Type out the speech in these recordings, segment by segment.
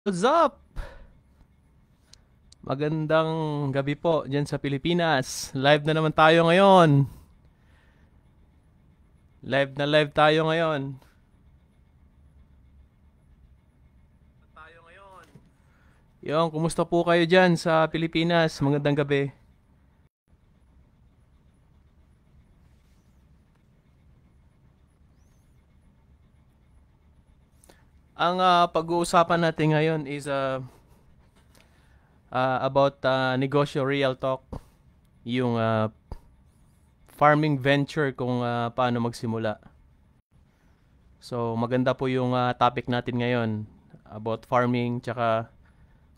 What's up? Magandang gabi po dyan sa Pilipinas. Live na naman tayo ngayon. Live na live tayo ngayon. Yung, kumusta po kayo dyan sa Pilipinas? Magandang gabi. Ang pag-uusapan natin ngayon is about negosyo real talk. Yung farming venture kung paano magsimula. So maganda po yung topic natin ngayon about farming tsaka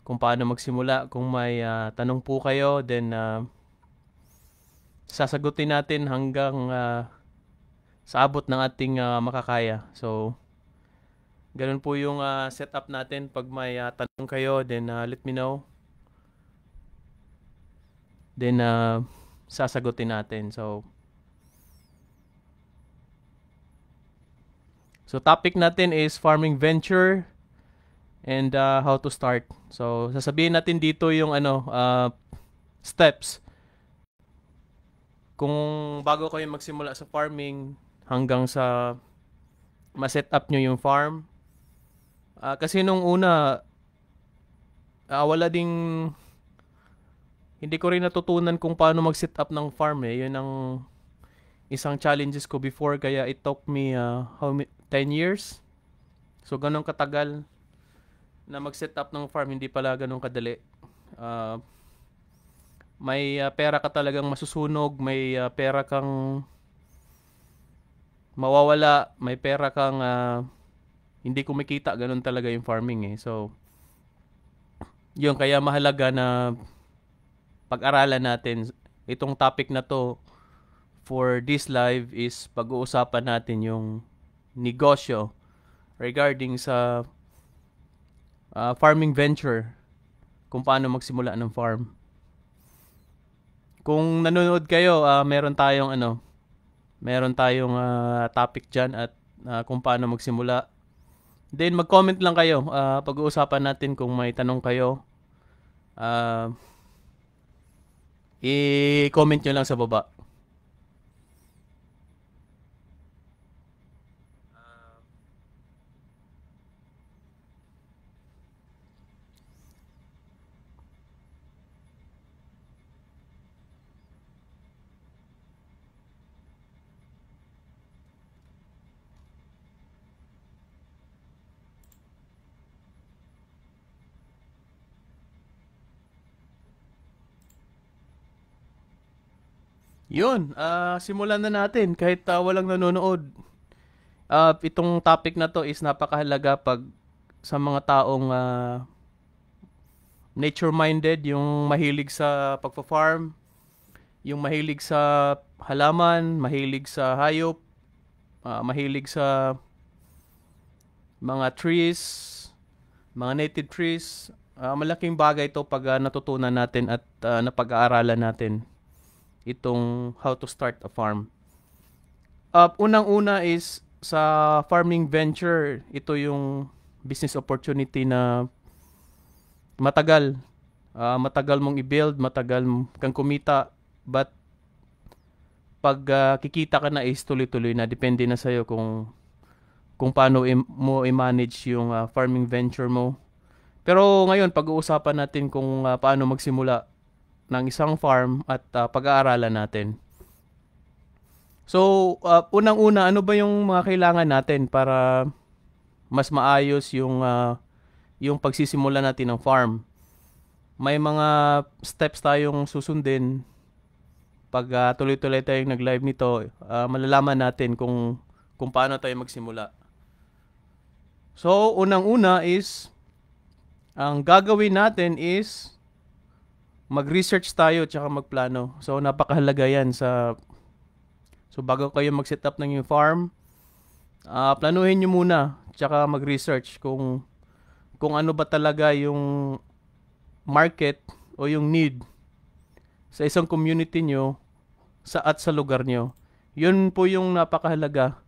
kung paano magsimula. Kung may tanong po kayo, then sasagutin natin hanggang sa abot ng ating makakaya. So, ganun po yung setup natin. Pag may tanong kayo, then let me know. Then, sasagutin natin. So topic natin is farming venture and how to start. So, sasabihin natin dito yung steps kung bago kayo magsimula sa farming hanggang sa ma-set up nyo yung farm. Kasi nung una, wala ding, hindi ko rin natutunan kung paano mag-set up ng farm eh. Yun ang isang challenges ko before, kaya it took me 10 years. So ganun katagal na mag-set up ng farm, hindi pala ganun kadali. May pera ka talagang masusunog, may pera kang mawawala, may pera kang hindi kumikita, ganun talaga yung farming eh. So, yun, kaya mahalaga na pag-aralan natin. Itong topic na to for this live is pag-uusapan natin yung negosyo regarding sa farming venture, kung paano magsimula ng farm. Kung nanonood kayo, meron tayong topic dyan at kung paano magsimula. Then mag-comment lang kayo. Pag-uusapan natin kung may tanong kayo. I-comment nyo lang sa baba. Yun, simulan na natin kahit walang nanonood. Itong topic na to is napakahalaga pag sa mga taong nature-minded, yung mahilig sa pagpa-farm, yung mahilig sa halaman, mahilig sa hayop, mahilig sa mga trees, mga native trees. Malaking bagay to pag natutunan natin at napag-aaralan natin itong how to start a farm. Unang-una is sa farming venture, ito yung business opportunity na matagal. Matagal mong i-build, matagal kang kumita, but pag kikita ka na is tuloy-tuloy na. Depende na sa'yo kung paano mo i-manage yung farming venture mo. Pero ngayon, pag-uusapan natin kung paano magsimula ng isang farm at pag-aaralan natin. So, unang-una, ano ba yung mga kailangan natin para mas maayos yung pagsisimula natin ng farm? May mga steps tayong susundin. Pag tuloy-tuloy tayong nag-live nito, malalaman natin kung paano tayo magsimula. So, unang-una is, ang gagawin natin is mag-research tayo tsaka magplano. So, napakahalaga yan So, bago kayo mag-set up ng yung farm, planuhin nyo muna tsaka mag-research kung ano ba talaga yung market o yung need sa isang community nyo at sa lugar nyo. Yun po yung napakahalaga.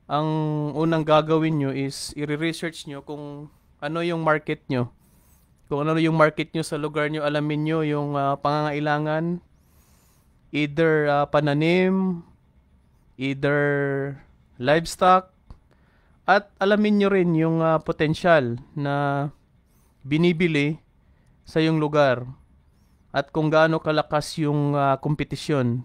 Ang unang gagawin nyo is i-research nyo kung ano yung market nyo. Kung ano yung market nyo sa lugar nyo, alamin nyo yung pangangailangan, either pananim, either livestock, at alamin nyo rin yung potensyal na binibili sa yung lugar at kung gaano kalakas yung kompetisyon.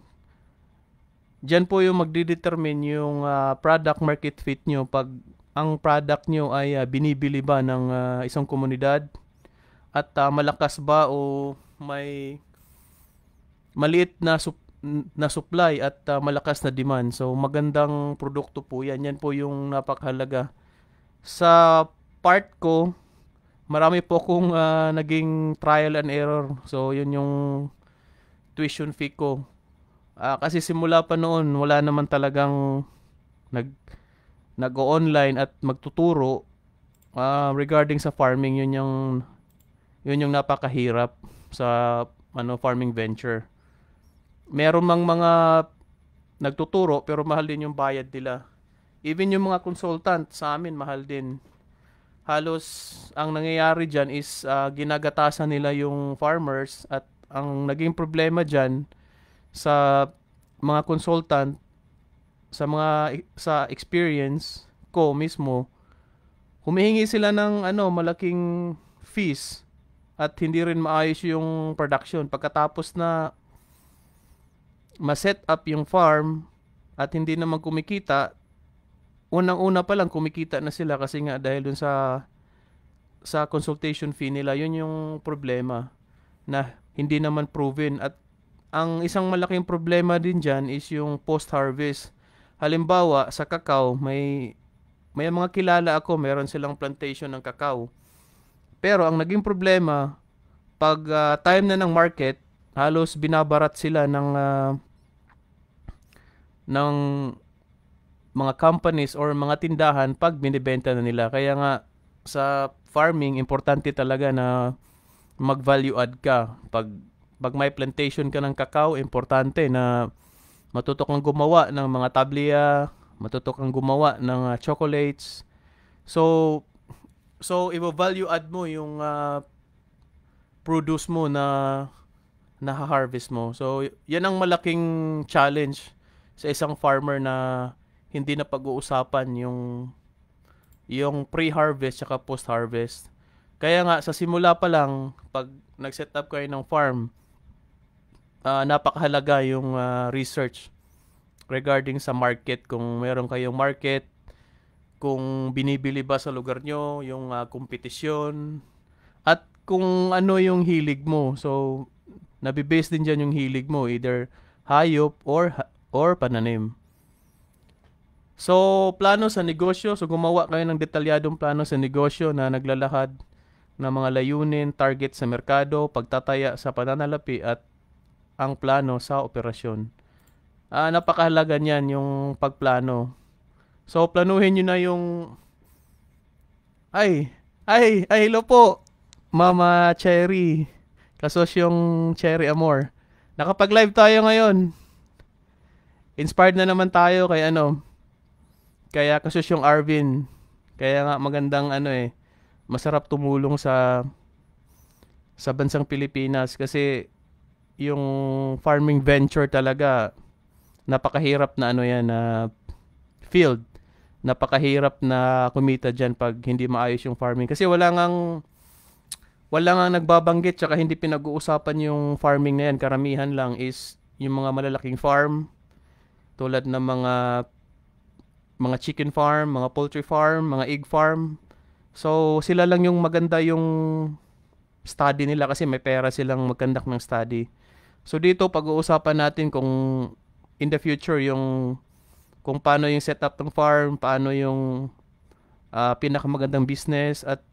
Diyan po yung magdidetermine yung product market fit nyo pag ang product nyo ay binibili ba ng isang komunidad at malakas ba o may maliit na supply at malakas na demand. So magandang produkto po yan. Yan po yung napakahalaga. Sa part ko, marami po akong naging trial and error. So yun yung tuition fee ko. Kasi simula pa noon, wala naman talagang nag-online at magtuturo regarding sa farming. Yun yung napakahirap sa farming venture. Meron mang mga nagtuturo pero mahal din yung bayad nila. Even yung mga consultant sa amin mahal din. Halos ang nangyayari dyan is ginagatasan nila yung farmers at ang naging problema dyan sa mga consultant sa experience ko mismo, humihingi sila ng malaking fees at hindi rin maayos yung production. Pagkatapos na ma-set up yung farm at hindi naman kumikita, unang-una pa lang kumikita na sila kasi nga dahil dun sa consultation fee nila. Yun yung problema na hindi naman proven. At ang isang malaking problema din dyan is yung post-harvest. Halimbawa, sa kakao, may mga kilala ako, meron silang plantation ng kakao. Pero ang naging problema, pag time na ng market, halos binabarat sila ng mga companies or mga tindahan pag binibenta na nila. Kaya nga sa farming, importante talaga na mag-value add ka. Pag may plantation ka ng kakao, importante na matuto kang gumawa ng mga tablia, matuto kang gumawa ng chocolates. So i-value add mo yung produce mo na harvest mo. So yan ang malaking challenge sa isang farmer na hindi na pag-uusapan yung pre-harvest at post-harvest. Kaya nga sa simula pa lang pag nag-set up kayo ng farm, napakahalaga yung research regarding sa market. Kung meron kayong market, kung binibili ba sa lugar nyo, yung kompetisyon, at kung ano yung hilig mo. So nabibase din dyan yung hilig mo, either hayop or pananim. So plano sa negosyo, so gumawa kayo ng detalyadong plano sa negosyo na naglalahad ng mga layunin, target sa merkado, pagtataya sa pananalapi at ang plano sa operasyon. Napakahalaga niyan yung pagplano. So planuhin niyo na yung hello po Mama Cherry, kasosyong Cherry Amor. Nakapag-live tayo ngayon. Inspired na naman tayo kaya kasosyong Arvin. Kaya nga magandang masarap tumulong sa bansang Pilipinas kasi yung farming venture talaga napakahirap na field. Napakahirap na kumita diyan pag hindi maayos yung farming kasi wala ngang nagbabanggit tsaka hindi pinag-uusapan yung farming na yan. Karamihan lang is yung mga malalaking farm tulad ng mga chicken farm, mga poultry farm, mga egg farm. So sila lang yung maganda yung study nila kasi may pera silang mag-conduct ng study. So dito pag-uusapan natin kung in the future kung paano yung setup ng farm, paano yung pinakamagandang business at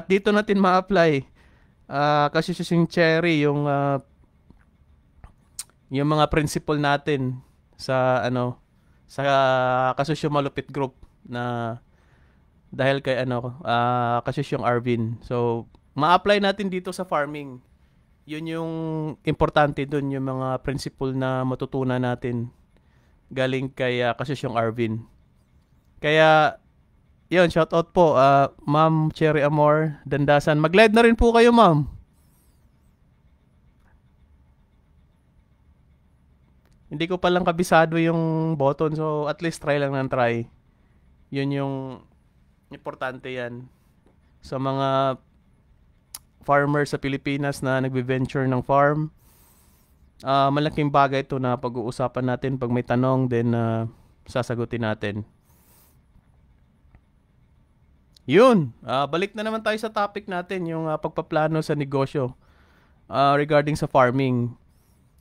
dito natin ma-apply kasi yung Cherry yung mga principle natin sa sa Kasosyo Malupit Group na dahil kay Kasosyong Arvin. So ma-apply natin dito sa farming. Yun yung importante dun, yung mga principle na matutunan natin galing kay Kasosyong Arvin. Kaya Yun, shout out po, Ma'am Cherry Amor, Dandasan. Mag-live na rin po kayo, ma'am. Hindi ko palang kabisado yung button, so at least try lang ng try. Yun yung importante yan. Sa mga farmers sa Pilipinas na nagbe-venture ng farm, malaking bagay ito na pag-uusapan natin. Pag may tanong, then sasagutin natin. Yun, balik na naman tayo sa topic natin, yung pagpaplano sa negosyo regarding sa farming.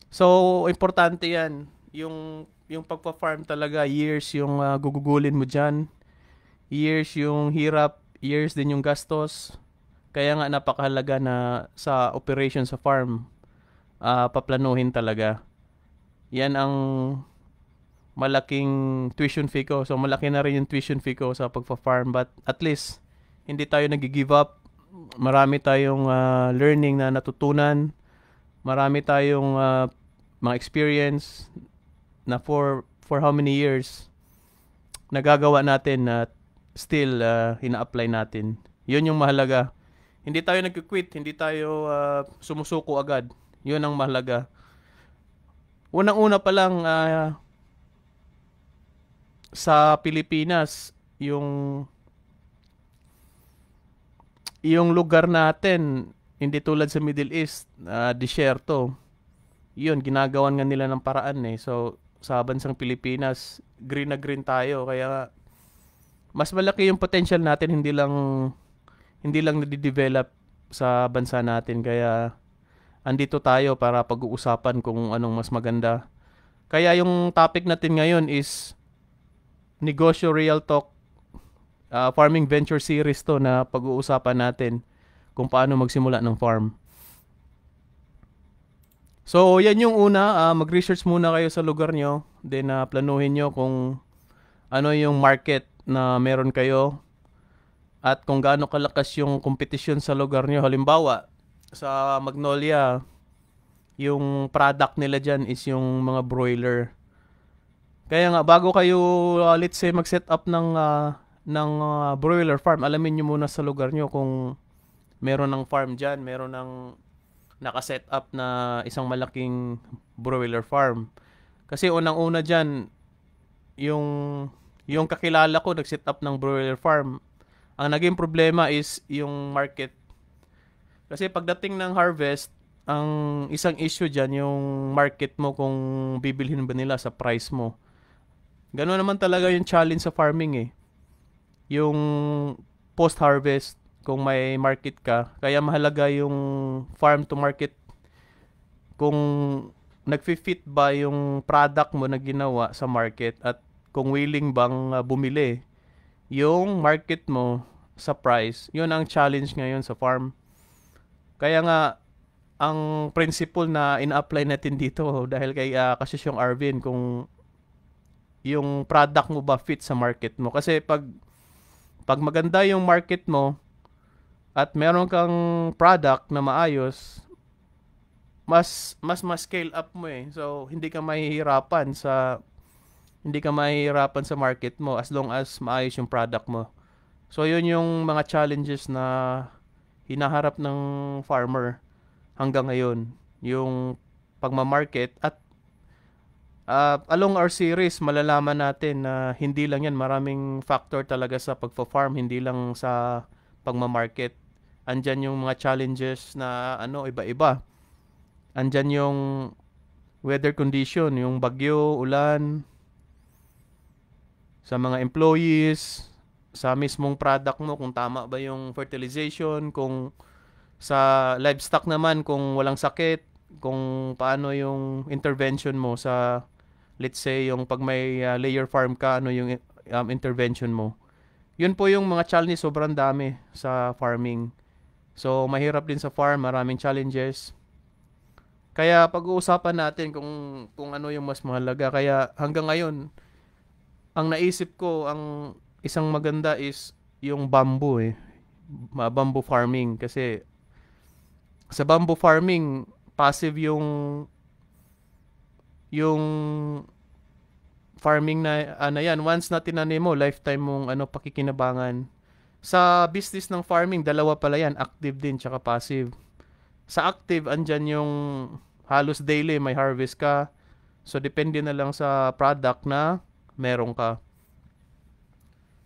So, importante yan. Yung pagpa-farm talaga, years yung gugugulin mo dyan. Years yung hirap, years din yung gastos. Kaya nga napakahalaga na sa operation sa farm, paplanuhin talaga. Yan ang malaking tuition fee ko. So malaki na rin yung tuition fee ko sa pagpa-farm, but at least hindi tayo nag-give up. Marami tayong learning na natutunan. Marami tayong mga experience na for how many years nagagawa natin na still ina-apply natin. Yun yung mahalaga. Hindi tayo nag-quit, hindi tayo sumusuko agad. Yun ang mahalaga. Unang-una pa lang sa Pilipinas, yung lugar natin, hindi tulad sa Middle East, disyerto. Yun, ginagawan nga nila ng paraan eh. So, sa bansang Pilipinas, green na green tayo. Kaya mas malaki yung potential natin, hindi lang nadidevelop sa bansa natin. Kaya andito tayo para pag-uusapan kung anong mas maganda. Kaya yung topic natin ngayon is Negosyo Real Talk, Farming Venture Series to na pag-uusapan natin kung paano magsimula ng farm. So, yan yung una. Mag-research muna kayo sa lugar nyo. Then, planuhin nyo kung ano yung market na meron kayo. At kung gaano kalakas yung competition sa lugar nyo. Halimbawa, sa Magnolia, yung product nila dyan is yung mga broiler. Kaya nga, bago kayo, let's say, mag-set up ng broiler farm, alamin nyo muna sa lugar nyo kung meron ng farm dyan, meron ng nakaset up na isang malaking broiler farm. Kasi unang-una dyan, yung kakilala ko nag-set up ng broiler farm. Ang naging problema is yung market. Kasi pagdating ng harvest, ang isang issue dyan, yung market mo kung bibilhin ba nila sa price mo. Gano'n naman talaga yung challenge sa farming eh. Yung post-harvest, kung may market ka. Kaya mahalaga yung farm to market. Kung nagfi-fit ba yung product mo na ginawa sa market at kung willing bang bumili yung market mo sa price. Yun ang challenge ngayon sa farm. Kaya nga, ang principle na ina-apply natin dito dahil kay Kasisyong Arvin, kung yung product mo ba fit sa market mo. Kasi pag maganda yung market mo at meron kang product na maayos, mas scale up mo eh. So hindi ka mahihirapan sa market mo as long as maayos yung product mo. So yun yung mga challenges na hinaharap ng farmer hanggang ngayon, yung pagma-market. At along our series, malalaman natin na hindi lang yan, maraming factor talaga sa pagpa-farm, hindi lang sa pagma-market. Andyan yung mga challenges na iba-iba. Andyan yung weather condition, yung bagyo, ulan, sa mga employees, sa mismong product mo, kung tama ba yung fertilization, kung sa livestock naman, kung walang sakit, kung paano yung intervention mo sa, let's say, yung pag may layer farm ka, ano yung intervention mo. Yun po yung mga challenges, sobrang dami sa farming. So, mahirap din sa farm, maraming challenges. Kaya pag-uusapan natin kung ano yung mas mahalaga. Kaya hanggang ngayon, ang naisip ko, ang isang maganda is yung bamboo eh. Bamboo farming. Kasi sa bamboo farming, passive yung farming na ano yan, once na tinanim mo, lifetime mong pakikinabangan. Sa business ng farming, dalawa pala yan, active din tsaka passive. Sa active, andyan yung halos daily may harvest ka. So depende na lang sa product na meron ka.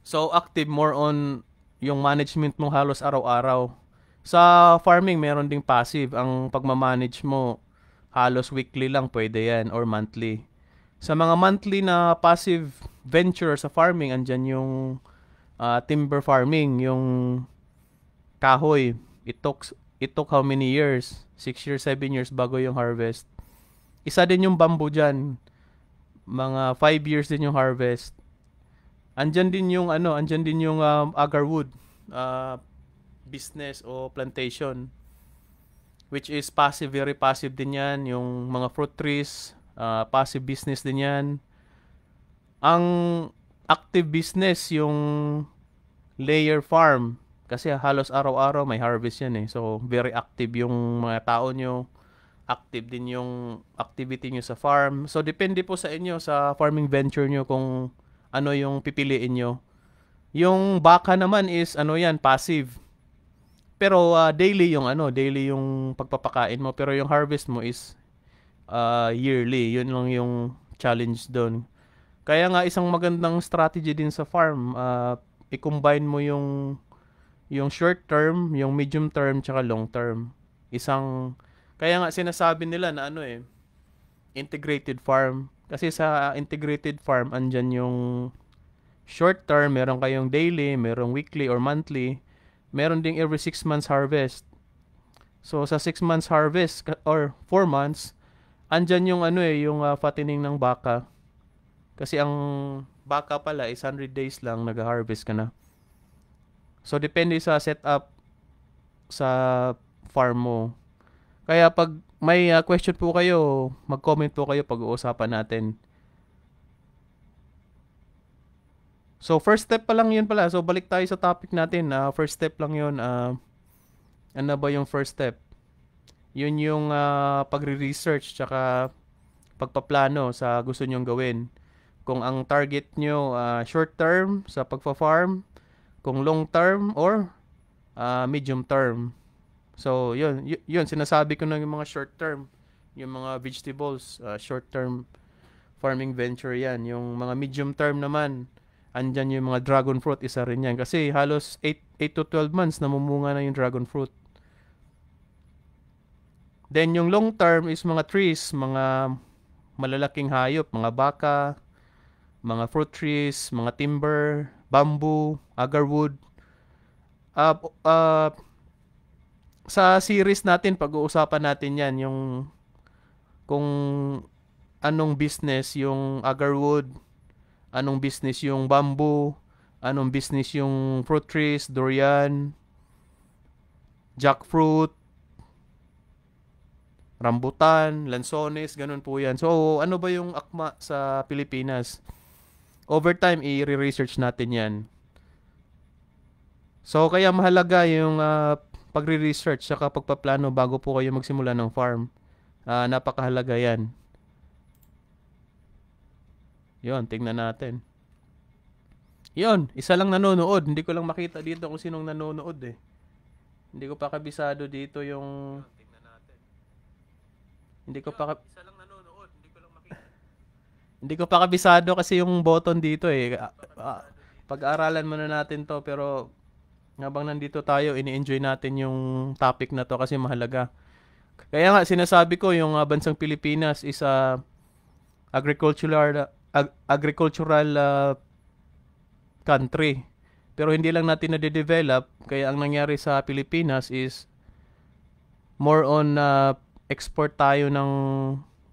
So active more on yung management mo halos araw-araw. Sa farming, meron ding passive. Ang pagmamanage mo, halos weekly lang pwede yan or monthly. Sa mga monthly na passive venture sa farming, andyan yung timber farming, yung kahoy. It took how many years? 6 years, 7 years bago yung harvest. Isa din yung bamboo dyan. Mga 5 years din yung harvest. Andyan din yung agarwood business o plantation, which is passive, very passive din yan. Yung mga fruit trees, passive business din yan. Ang active business yung layer farm, kasi halos araw-araw may harvest yan eh. So very active yung mga tao nyo, active din yung activity nyo sa farm. So depende po sa inyo, sa farming venture nyo, kung ano yung pipiliin nyo. Yung baka naman is passive. Pero daily yung pagpapakain mo, pero yung harvest mo is yearly. Yun lang yung challenge doon. Kaya nga isang magandang strategy din sa farm, i-combine mo yung short term, yung medium term, tsaka long term. Kaya nga sinasabi nila na integrated farm. Kasi sa integrated farm, andyan yung short term, meron kayong daily, merong weekly or monthly, meron ding every 6 months harvest. So sa 6 months harvest or 4 months, andyan yung yung fattening ng baka. Kasi ang baka pala is 100 days lang nag-harvest ka na. So depende sa setup sa farm mo. Kaya pag may question po kayo, mag-comment po kayo, pag-uusapan natin. So first step pa lang yun pala. So balik tayo sa topic natin. First step lang yun. Ano ba yung first step? Yun yung pagre-research tsaka pagpaplano sa gusto nyong gawin. Kung ang target nyo short term sa pagpa-farm, kung long term or medium term. So yun sinasabi ko na yung mga short term, yung mga vegetables, short term farming venture yan. Yung mga medium term naman, andyan yung mga dragon fruit, isa rin yan. Kasi halos 8 to 12 months namumunga na yung dragon fruit. Then yung long term is mga trees, mga malalaking hayop, mga baka, mga fruit trees, mga timber, bamboo, agarwood. Sa series natin, pag-uusapan natin yan, yung kung anong business yung agarwood, anong business yung bamboo, anong business yung fruit trees, durian, jackfruit, rambutan, lansones, ganun po yan. So, ano ba yung akma sa Pilipinas? Over time, i-research natin yan. So, kaya mahalaga yung pagre-research saka pagpaplano bago po kayo magsimula ng farm. Napakahalaga yan. Yun, tingnan natin. Yun, isa lang nanonood. Hindi ko lang makita dito kung sinong nanonood eh. Hindi ko pa kabisado dito yung... Hindi ko pa isa lang nanonood. Hindi ko pa kabisado kasi yung button dito eh. Pag-aaralan muna natin to, pero habang nandito tayo, ini-enjoy natin yung topic na to kasi mahalaga. Kaya nga sinasabi ko yung bansang Pilipinas is agricultural country. Pero hindi lang natin na-develop, kaya ang nangyari sa Pilipinas is more on export tayo ng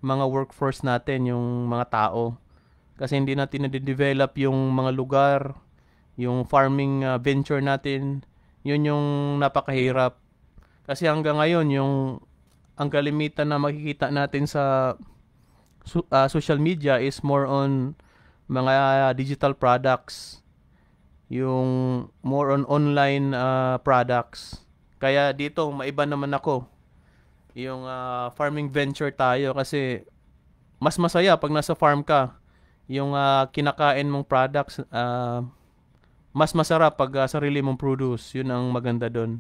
mga workforce natin, yung mga tao. Kasi hindi natin na-develop yung mga lugar, yung farming venture natin. Yun yung napakahirap. Kasi hanggang ngayon, ang kalimitan na makikita natin sa social media is more on mga digital products. Yung more on online products. Kaya dito, maiba naman ako. Yung farming venture tayo kasi mas masaya pag nasa farm ka. yung kinakain mong products, mas masarap pag sarili mong produce. Yun ang maganda doon.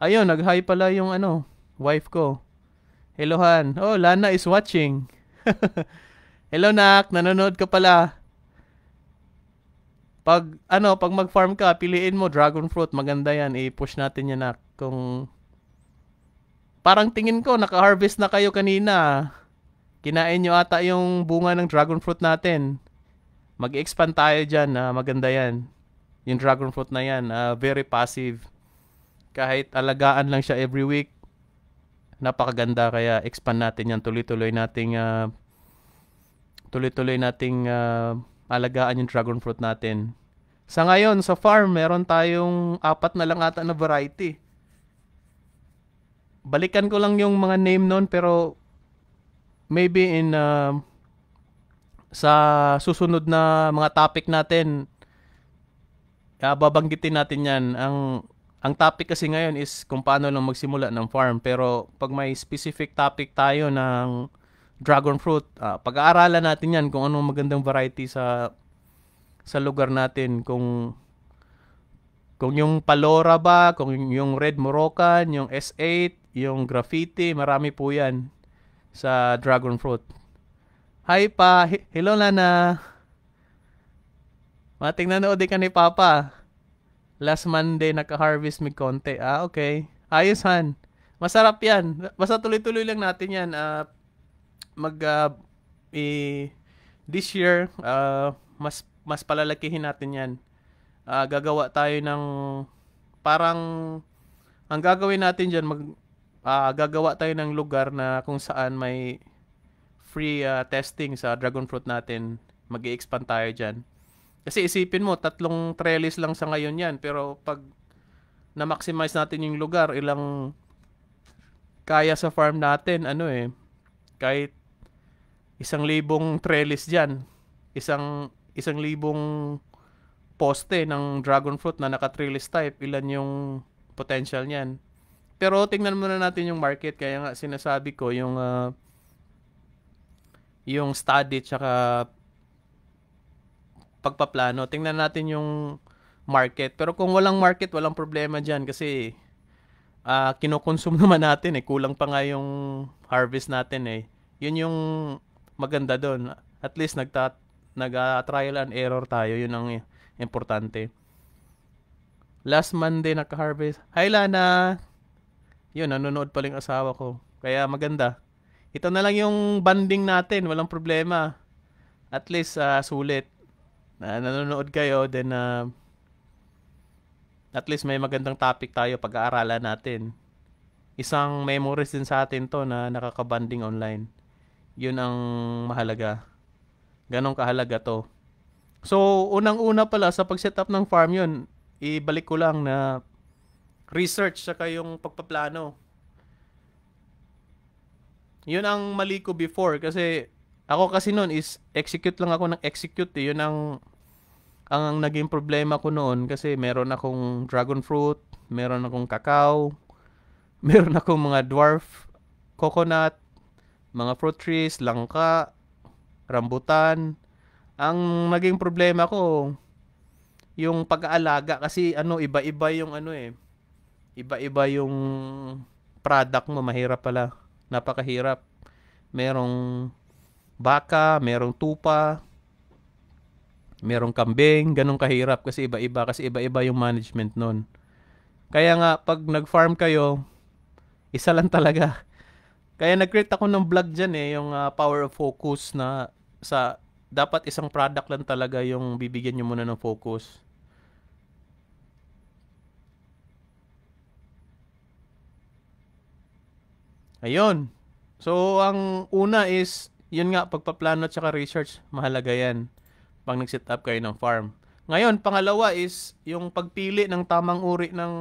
Ayun, nag-hi pala yung wife ko. Hello Han. Oh, Lana is watching. Hello Nak, nanonood ka pala. Pag mag-farm ka, piliin mo dragon fruit, maganda 'yan. I-push natin 'yan, Nak. Kung parang tingin ko naka-harvest na kayo kanina. Kinain nyo ata yung bunga ng dragon fruit natin. Mag-expand tayo dyan. Maganda yan. Yung dragon fruit na yan. Very passive. Kahit alagaan lang siya every week. Napakaganda. Kaya expand natin yan. Tuloy-tuloy nating alagaan yung dragon fruit natin. Sa ngayon, sa farm, meron tayong 4 na lang ata na variety. Balikan ko lang yung mga name nun, pero maybe sa susunod na mga topic natin, babanggitin natin yan. Ang topic kasi ngayon is kung paano lang magsimula ng farm. Pero pag may specific topic tayo ng dragon fruit, pag-aaralan natin yan kung anong magandang variety sa lugar natin. Kung yung Palora ba, kung yung Red Moroccan, yung S8, yung Graffiti, marami po yan sa dragon fruit. Hi pa, hello Lana. Mating nanood ka ni Papa. Last Monday naka-harvest mig konti. Okay. Ayos Han. Masarap yan. Basta tuloy-tuloy lang natin yan. This year, mas palalakihin natin yan. Gagawa tayo ng parang ang gagawin natin dyan, gagawa tayo ng lugar na kung saan may free testing sa dragon fruit natin. Mag-i-expand tayo dyan. Kasi isipin mo, 3 trellis lang sa ngayon yan. Pero pag na-maximize natin yung lugar, ilang kaya sa farm natin, kahit 1,000 trellis dyan. 1,000 poste ng dragon fruit na naka-trellis type. Ilan yung potential niyan. Pero tingnan muna natin yung market. Kaya nga sinasabi ko, yung study tsaka pagpaplano. Tingnan natin yung market. Pero kung walang market, walang problema dyan. Kasi kinokonsume naman natin. Kulang pa nga yung harvest natin. Yun yung maganda doon. At least nag-trial and error tayo. Yun ang importante. Last Monday naka-harvest. Hi Lana! Yun, nanonood pa lang asawa ko. Kaya maganda. Ito na lang yung banding natin. Walang problema. At least sulit. Nanonood kayo. Then at least may magandang topic tayo pag-aaralan natin. Isang memories din sa atin to na nakakabanding online. Yun ang mahalaga. Ganon kahalaga to. So, unang-una pala sa pag-setup ng farm yun, ibalik ko lang na research saka yung pagpaplano. Yun ang mali ko before kasi ako kasi noon is execute lang ako ng execute. Yun ang naging problema ko noon kasi meron akong dragon fruit, meron akong cacao, meron akong mga dwarf coconut, mga fruit trees, langka, rambutan. Ang naging problema ko yung pag-aalaga kasi iba-iba yung iba-iba yung product mo, mahirap pala. Napakahirap. Merong baka, merong tupa, merong kambing, ganun kahirap kasi iba-iba yung management nun. Kaya nga pag nag-farm kayo, isa lang talaga. Kaya nag-create ako ng vlog dyan yung power of focus na sa dapat isang product lang talaga yung bibigyan nyo muna ng focus. Ayun. So, ang una is, yun nga, pagpaplano at saka research, mahalaga yan pag nag-set up kayo ng farm. Ngayon, pangalawa is, yung pagpili ng tamang uri ng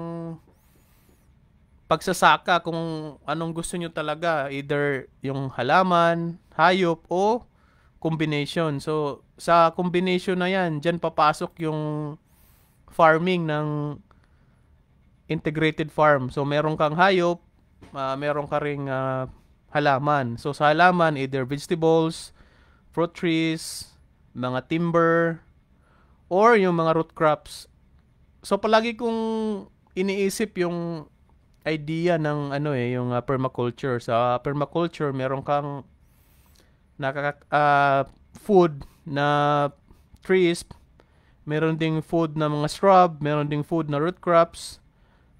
pagsasaka kung anong gusto nyo talaga. Either yung halaman, hayop, o combination. So, sa combination na yan, dyan papasok yung farming ng integrated farm. So, meron kang hayop, meron ka ring halaman. So, sa halaman, either vegetables, fruit trees, mga timber, or yung mga root crops. So palagi kong iniisip yung idea ng yung permaculture. Sa permaculture, meron kang food na trees, meron ding food na mga shrub, meron ding food na root crops,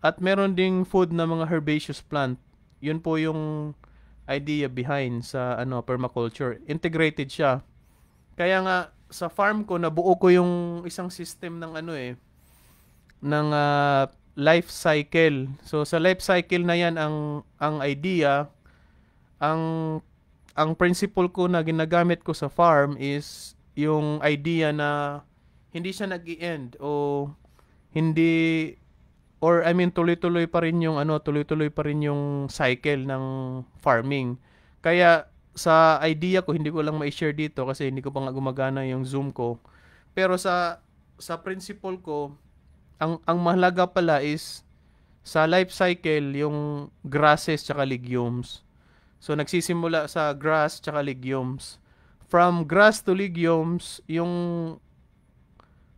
at meron ding food na mga herbaceous plant. Yun po yung idea behind sa permaculture. Integrated siya. Kaya nga sa farm ko nabuo ko yung isang system ng ng life cycle. So sa life cycle na 'yan ang idea, ang ang principle ko na ginagamit ko sa farm is yung idea na hindi siya nag-i-end o hindi, or I mean tuloy-tuloy pa rin yung tuloy-tuloy pa rin yung cycle ng farming. Kaya sa idea ko, hindi ko lang ma-share dito kasi hindi ko pa nga gumagana yung Zoom ko. Pero sa principle ko, ang mahalaga pala is sa life cycle yung grasses tsaka legumes. So nagsisimula sa grass tsaka legumes. From grass to legumes, yung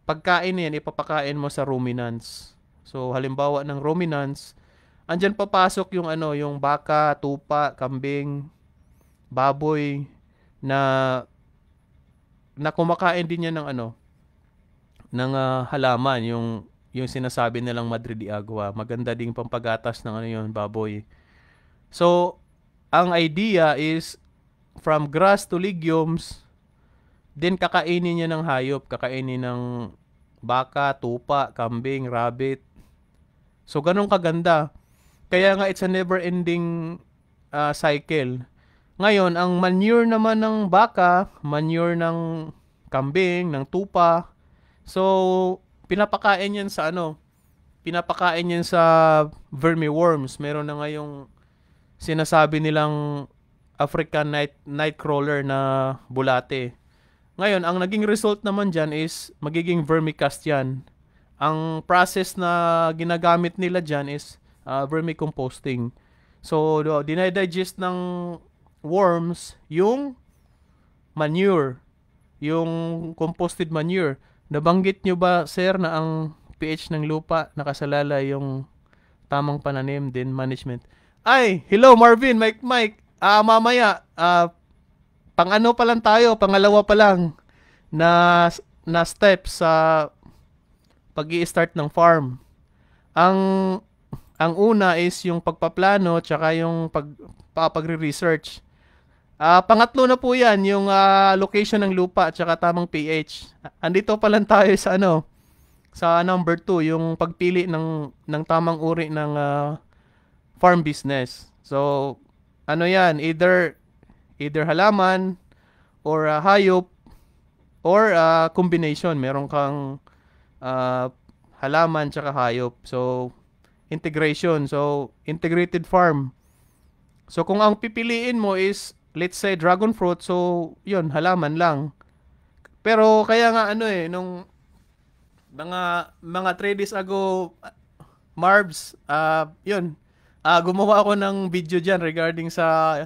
pagkain na yan, ipapakain mo sa ruminants. So halimbawa ng ruminants, andyan papasok yung yung baka, tupa, kambing, baboy na kumakain din yan ng ng halaman, yung sinasabi nilang Madre de Agua. Maganda ding pampagatas ng yun, baboy. So ang idea is from grass to legumes, then kakainin niya ng hayop, kakainin ng baka, tupa, kambing, rabbit. So ganun kaganda. Kaya nga it's a never ending cycle. Ngayon, ang manure naman ng baka, manure ng kambing, ng tupa, so pinapakain yan sa pinapakain yan sa vermiworms. Meron na ngayong sinasabi nilang African nightcrawler na bulate. Ngayon, ang naging result naman dyan is magiging vermicast yan. Ang process na ginagamit nila dyan is vermicomposting. So, dinidigest ng worms yung manure, yung composted manure. Nabanggit nyo ba, sir, na ang pH ng lupa nakasalalay yung tamang pananim din management? Ay, hello Marvin, Mike. Mamaya, pang pa lang tayo, pangalawa pa lang na step sa pag-i-start ng farm. Ang una is yung pagpaplano tsaka yung pagre-research. Pangatlo na po yan, yung location ng lupa at saka tamang pH. Andito pa lang tayo sa sa number 2, yung pagpili ng tamang uri ng farm business. So, yan, either halaman or hayop or combination. Meron kang halaman tsaka hayop. So, integration. So, integrated farm. So, kung ang pipiliin mo is let's say dragon fruit, so yun, halaman lang. Pero kaya nga nung mga 3 days ago, Marbs, yun, gumawa ako ng video dyan regarding sa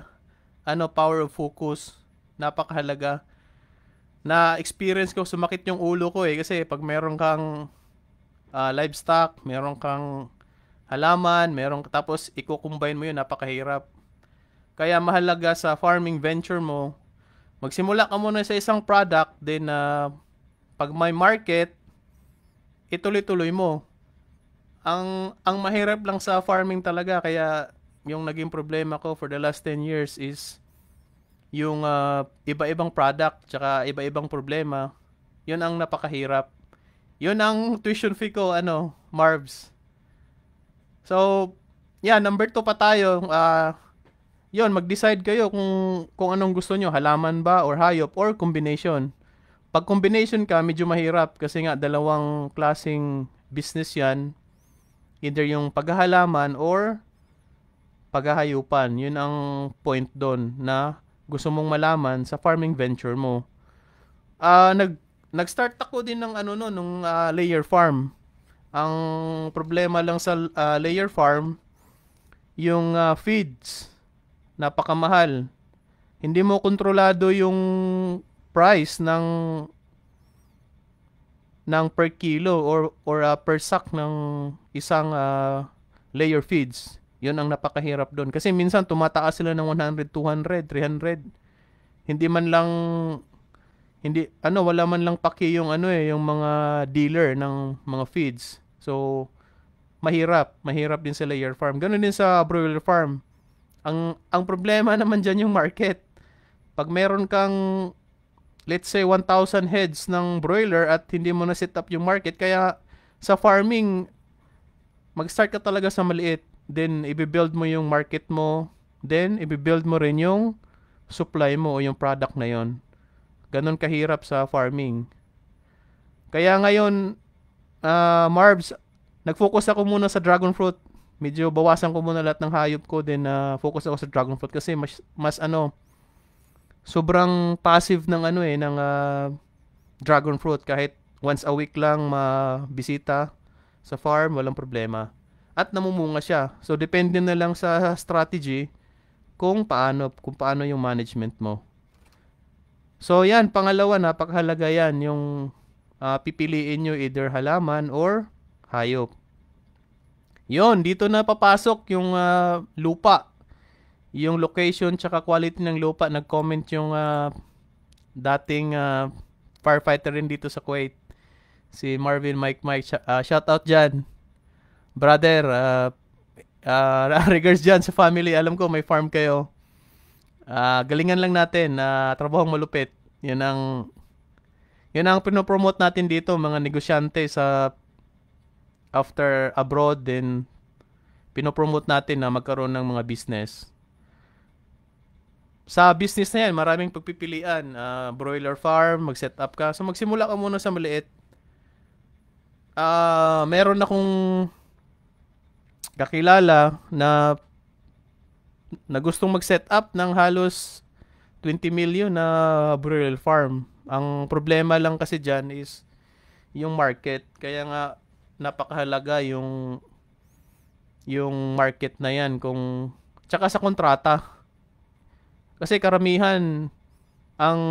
power of focus. Napakahalaga. Na experience ko, sumakit yung ulo ko kasi pag meron kang livestock, meron kang halaman, tapos i-combine mo yun, napakahirap. Kaya mahalaga sa farming venture mo, magsimula ka muna sa isang product, then pag may market, ituloy-tuloy mo. Ang mahirap lang sa farming talaga, kaya yung naging problema ko for the last 10 years is yung iba-ibang product, tsaka iba-ibang problema. Yun ang napakahirap. Yun ang tuition fee ko, Marvs. So, yeah, number 2 pa tayo. Yun, mag-decide kayo kung anong gusto nyo, halaman ba or hayop or combination. Pag combination ka, medyo mahirap kasi nga dalawang klaseng business yan. Either yung paghahalaman or paghahayupan. Yun ang point doon na gusto mong malaman sa farming venture mo. Nag-start ako din ng nung layer farm. Ang problema lang sa layer farm, yung feeds, napakamahal. Hindi mo kontrolado yung price ng ng per kilo or per sack ng isang layer feeds. Yun ang napakahirap doon. Kasi minsan tumataas sila ng 100, 200, 300. Hindi man lang wala man lang paki yung yung mga dealer ng mga feeds. So mahirap din sa layer farm. Ganun din sa broiler farm. Ang problema naman diyan yung market. Pag meron kang let's say 1,000 heads ng broiler at hindi mo na set up yung market, kaya sa farming mag-start ka talaga sa maliit, then i-build mo yung market mo, then i-build mo rin yung supply mo o yung product na yon. Ganon kahirap sa farming. Kaya ngayon, Marbs, nag-focus ako muna sa dragon fruit. Medyo bawasan ko muna lahat ng hayop ko, then focus ako sa dragon fruit kasi mas sobrang passive ng ng dragon fruit. Kahit once a week lang mabisita sa farm, walang problema. At namumunga siya. So depende na lang sa strategy kung paano yung management mo. So yan, pangalawa, napakahalaga yan, yung pipiliin nyo either halaman or hayop. Yon, dito na papasok yung lupa. Yung location tsaka quality ng lupa. Nag-comment yung dating firefighter rin dito sa Kuwait. Si Marvin Mike. Shout out dyan. Brother, regards dyan sa family. Alam ko may farm kayo. Galingan lang natin. Trabahong malupit. Yun ang pinopromote natin dito, mga negosyante sa after abroad, then pinopromote natin na magkaroon ng mga business. Sa business na yan, maraming pagpipilian. Broiler farm, mag-set up ka. So magsimula ka muna sa maliit. Meron akong kakilala na gustong mag-set up ng halos 20 million na broiler farm. Ang problema lang kasi dyan is yung market. Kaya nga napakahalaga yung market na yan, tsaka sa kontrata. Kasi karamihan ang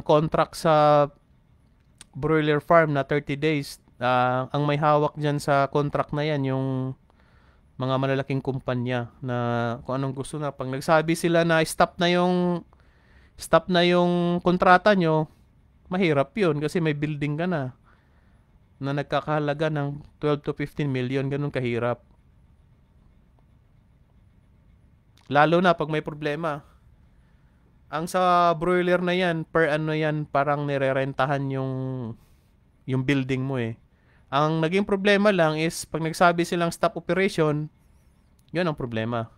contract sa broiler farm na 30 days, ang may hawak dyan sa contract na yan yung mga malalaking kumpanya na kung anong gusto na. Pag nagsabi sila na stop na yung kontrata nyo, mahirap yun kasi may building ka na nagkakahalaga ng 12 to 15 million. Ganun kahirap. Lalo na pag may problema. Ang sa broiler na yan, parang nirerentahan yung building mo eh. Ang naging problema lang is pag nagsabi silang stop operation, yun ang problema.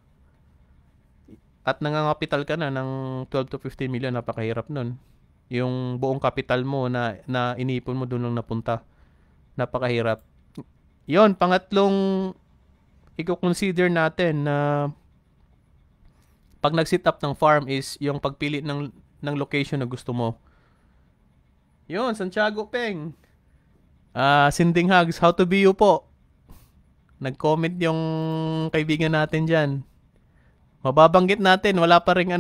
At nangangapital ka na ng 12 to 15 million, napakahirap nun. Yung buong capital mo na inipon mo doon lang napunta. Napakahirap. Yon, pangatlong i-consider natin na pag nag-set up ng farm is yung pagpili ng location na gusto mo. Yon, Santiago Peng. Sending hugs. How to be you po. Nag-comment yung kaibigan natin dyan. Mababanggit natin, wala pa rin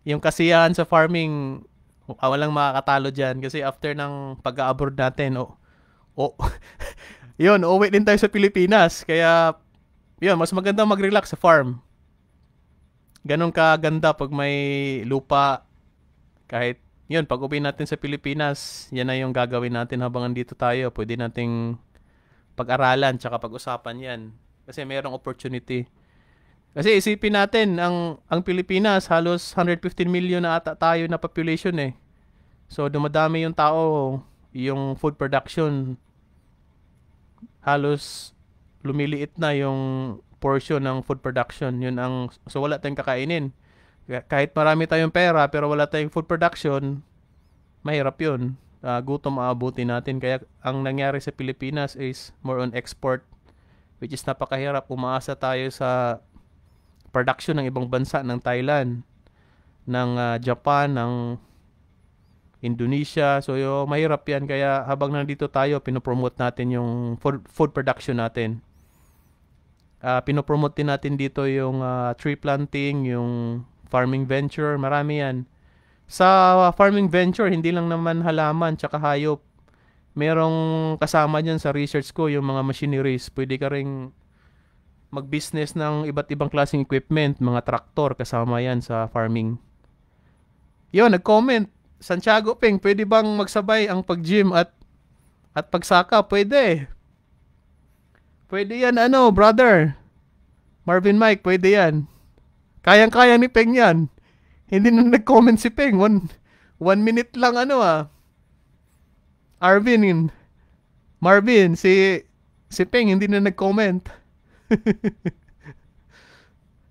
yung kasiyahan sa farming, walang makakatalo dyan. Kasi after ng pag-abroad natin, yun, uwi din tayo sa Pilipinas. Kaya, yun, mas maganda mag-relax sa farm. Ganon kaganda pag may lupa. Kahit, yun, pag uwi natin sa Pilipinas, yan na yung gagawin natin habang andito tayo. Pwede nating pag-aralan tsaka pag-usapan yan. Kasi mayroong opportunity. Kasi isipin natin, ang Pilipinas, halos 115 million na ata tayo na population eh. So, dumadami yung tao, yung food production, halos lumiliit na yung portion ng food production. So wala tayong kakainin. Kahit marami tayong pera, pero wala tayong food production, mahirap yun. Gutom aabutin natin. Kaya ang nangyari sa Pilipinas is more on export, which is napakahirap. Umaasa tayo sa production ng ibang bansa, ng Thailand, ng Japan, ng Indonesia. So mahirap yan. Kaya habang nandito tayo, pinopromote natin yung food production natin. Pinopromote din natin dito yung tree planting, yung farming venture. Marami yan. Sa farming venture, hindi lang naman halaman tsaka hayop. merong kasama dyan sa research ko yung mga machineries. Pwede ka ring mag-business ng iba't ibang klaseng equipment, mga traktor, kasama yan sa farming. Yun, nag-comment. Santiago Peng, pwede bang magsabay ang pag-gym at pagsaka? Pwede. Pwede yan, brother. Marvin Mike, pwede yan. Kayang-kaya ni Peng yan. Hindi na nag-comment si Peng. One minute lang, Marvin, si Peng hindi na nag-comment.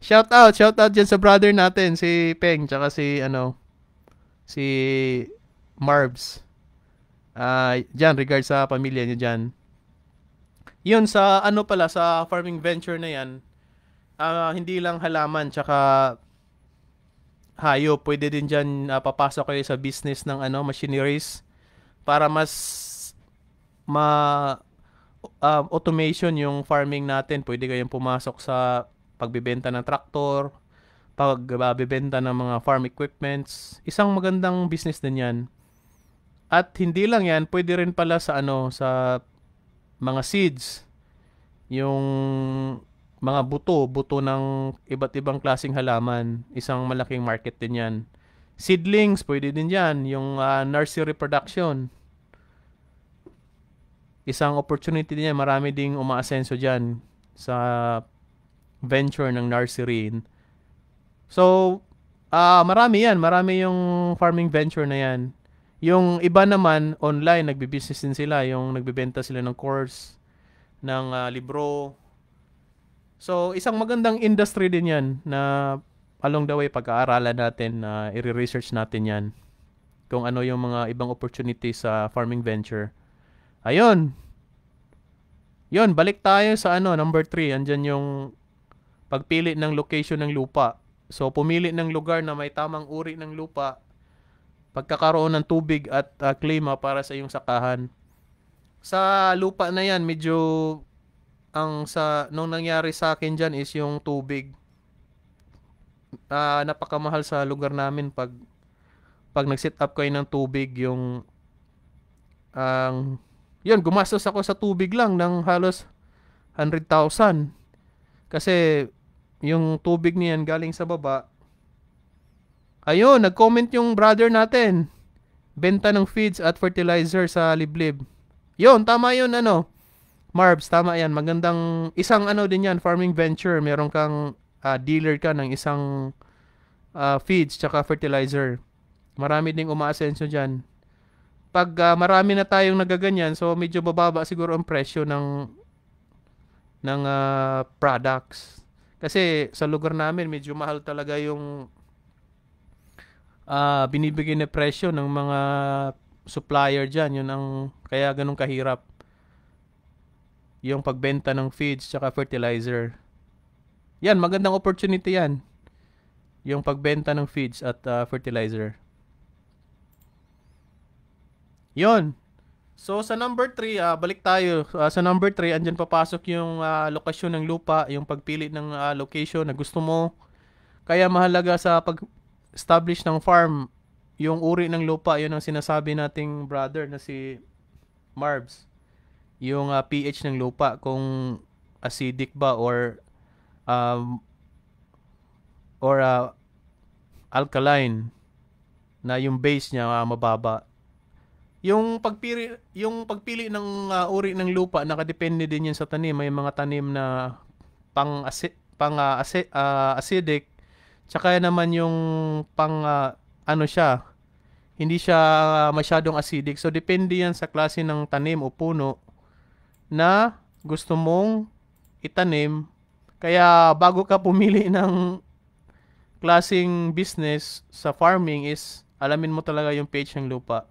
Shout out dyan sa brother natin, si Peng, tsaka si Marbs. Dyan, regards sa pamilya niyo dyan. Yun, sa sa farming venture na yan, hindi lang halaman, tsaka hayop, pwede din dyan papasok kayo sa business ng machineries para mas automation yung farming natin. Pwede kayong pumasok sa pagbebenta ng traktor, pagbebenta ng mga farm equipments. Isang magandang business din yan. At hindi lang yan, pwede rin pala sa sa mga seeds. Yung mga buto ng iba't ibang klaseng halaman. Isang malaking market din yan. Seedlings, pwede din yan. Yung nursery production. Isang opportunity din yan. Marami ding umaasenso dyan sa venture ng nursery. So, marami yan. Marami yung farming venture na yan. Yung iba naman, online, nagbibusiness din sila. Yung nagbibenta sila ng course, ng libro. So, isang magandang industry din yan na along the way pag-aaralan natin, i-research natin yan. Kung ano yung mga ibang opportunities sa farming venture. Ayun. Yun, balik tayo sa number 3. Andyan yung pagpili ng location ng lupa. So, pumili ng lugar na may tamang uri ng lupa, pagkakaroon ng tubig at klima para sa iyong sakahan. Sa lupa na yan, medyo nung nangyari sa akin dyan is yung tubig. Napakamahal sa lugar namin pag nag-set up kayo ng tubig, yun, gumastos ako sa tubig lang ng halos 100,000. Kasi yung tubig niyan galing sa baba. Ayun, nag-comment yung brother natin. Benta ng feeds at fertilizer sa liblib. Yun, tama yun, Marbs, tama yan. Magandang, isang din yan, farming venture. Meron kang dealer ka ng isang feeds tsaka fertilizer. Marami ding umaasenso dyan. Pag marami na tayong nagaganyan, so medyo bababa siguro ang presyo ng products. Kasi sa lugar namin, medyo mahal talaga yung binibigay na presyo ng mga supplier dyan. Yun ang kaya ganun kahirap yung pagbenta ng feeds tsaka fertilizer. Yan, magandang opportunity yan. Yung pagbenta ng feeds at fertilizer. Yon. So sa number 3, balik tayo. Sa number 3, andyan papasok yung lokasyon ng lupa, yung pagpili ng location na gusto mo. Kaya mahalaga sa pag-establish ng farm, yung uri ng lupa, yun ang sinasabi nating brother na si Marbs. Yung pH ng lupa, kung acidic ba or alkaline, na yung base niya mababa. Yung pagpili ng uri ng lupa, nakadepende din yan sa tanim. May mga tanim na acidic, tsaka naman yung hindi siya masyadong acidic. So depende yan sa klase ng tanim o puno na gusto mong itanim. Kaya bago ka pumili ng klaseng business sa farming is alamin mo talaga yung pH ng lupa.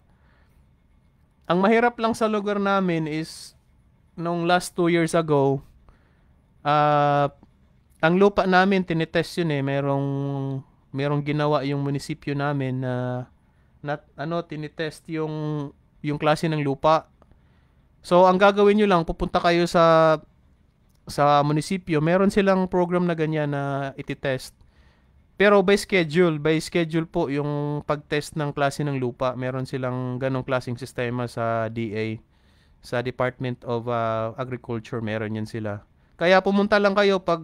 Ang mahirap lang sa lugar namin is nung last 2 years ago, ang lupa namin tinitest yun merong ginawa yung munisipyo namin na tinitest yung klase ng lupa. So ang gagawin nyo lang, pupunta kayo sa munisipyo, meron silang program na ganyan na ititest. Pero by schedule po yung pag-test ng klase ng lupa. Meron silang ganong klaseng sistema sa DA. Sa Department of Agriculture, meron yan sila. Kaya pumunta lang kayo pag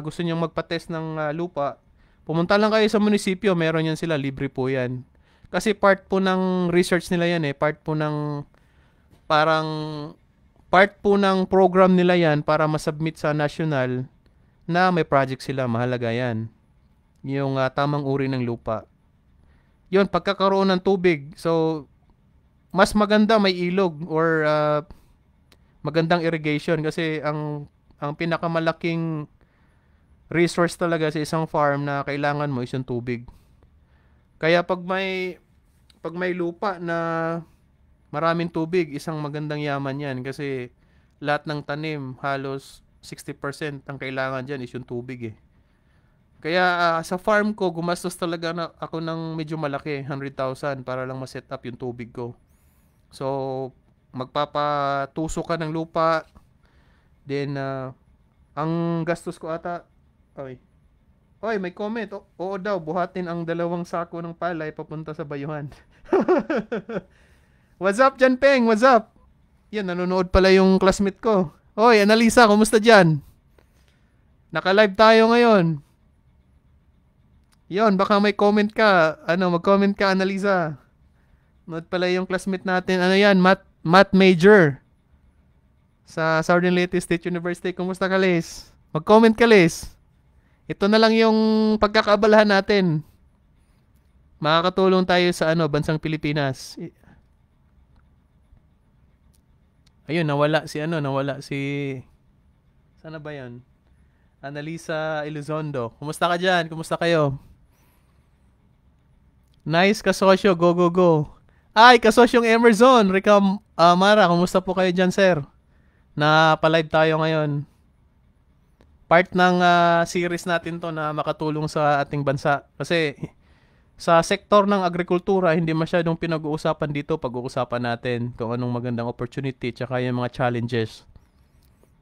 gusto niyo magpa-test ng lupa. Pumunta lang kayo sa munisipyo, meron yan sila, libre po yan. Kasi part po ng research nila yan part po ng parang part po ng program nila yan para masubmit sa national na may project sila, mahalaga yan. Yung tamang uri ng lupa. Yun, pagkakaroon ng tubig. So, mas maganda may ilog or magandang irrigation kasi ang pinakamalaking resource talaga sa isang farm na kailangan mo is yung tubig. Kaya pag may lupa na maraming tubig, isang magandang yaman yan kasi lahat ng tanim halos 60% ang kailangan dyan is yung tubig Kaya sa farm ko, gumastos talaga na ako ng medyo malaki, 100,000 para lang ma-set up yung tubig ko. So, magpapatuso ka ng lupa, then ang gastos ko ata, oy, may comment. Oo daw, buhatin ang 2 sako ng palay papunta sa bayuhan. What's up, Jan Peng? What's up? Yan, nanonood pala yung classmate ko. Oy, Annalisa, kumusta dyan? Naka-live tayo ngayon. Yon, baka may comment ka. Mag-comment ka, Annalisa. Nood pala yung classmate natin. Ano yan? Math major. Sa Southern Leyte State University. Kumusta ka, Les? Mag-comment ka, Les. Ito na lang yung pagkakaabalahan natin. Makakatulong tayo sa bansang Pilipinas. Ayun, nawala si sana ba 'yan? Annalisa Elizondo. Kumusta ka diyan? Kumusta kayo? Nice kasosyo, go go go. Ay, kasosyong Emerson, Ricam Mara, kumusta po kayo diyan, sir? Na pa-live tayo ngayon. Part ng series natin 'to na makatulong sa ating bansa kasi sa sektor ng agrikultura, hindi masyadong pinag-uusapan dito. Pag-uusapan natin kung anong magandang opportunity tsaka yung mga challenges.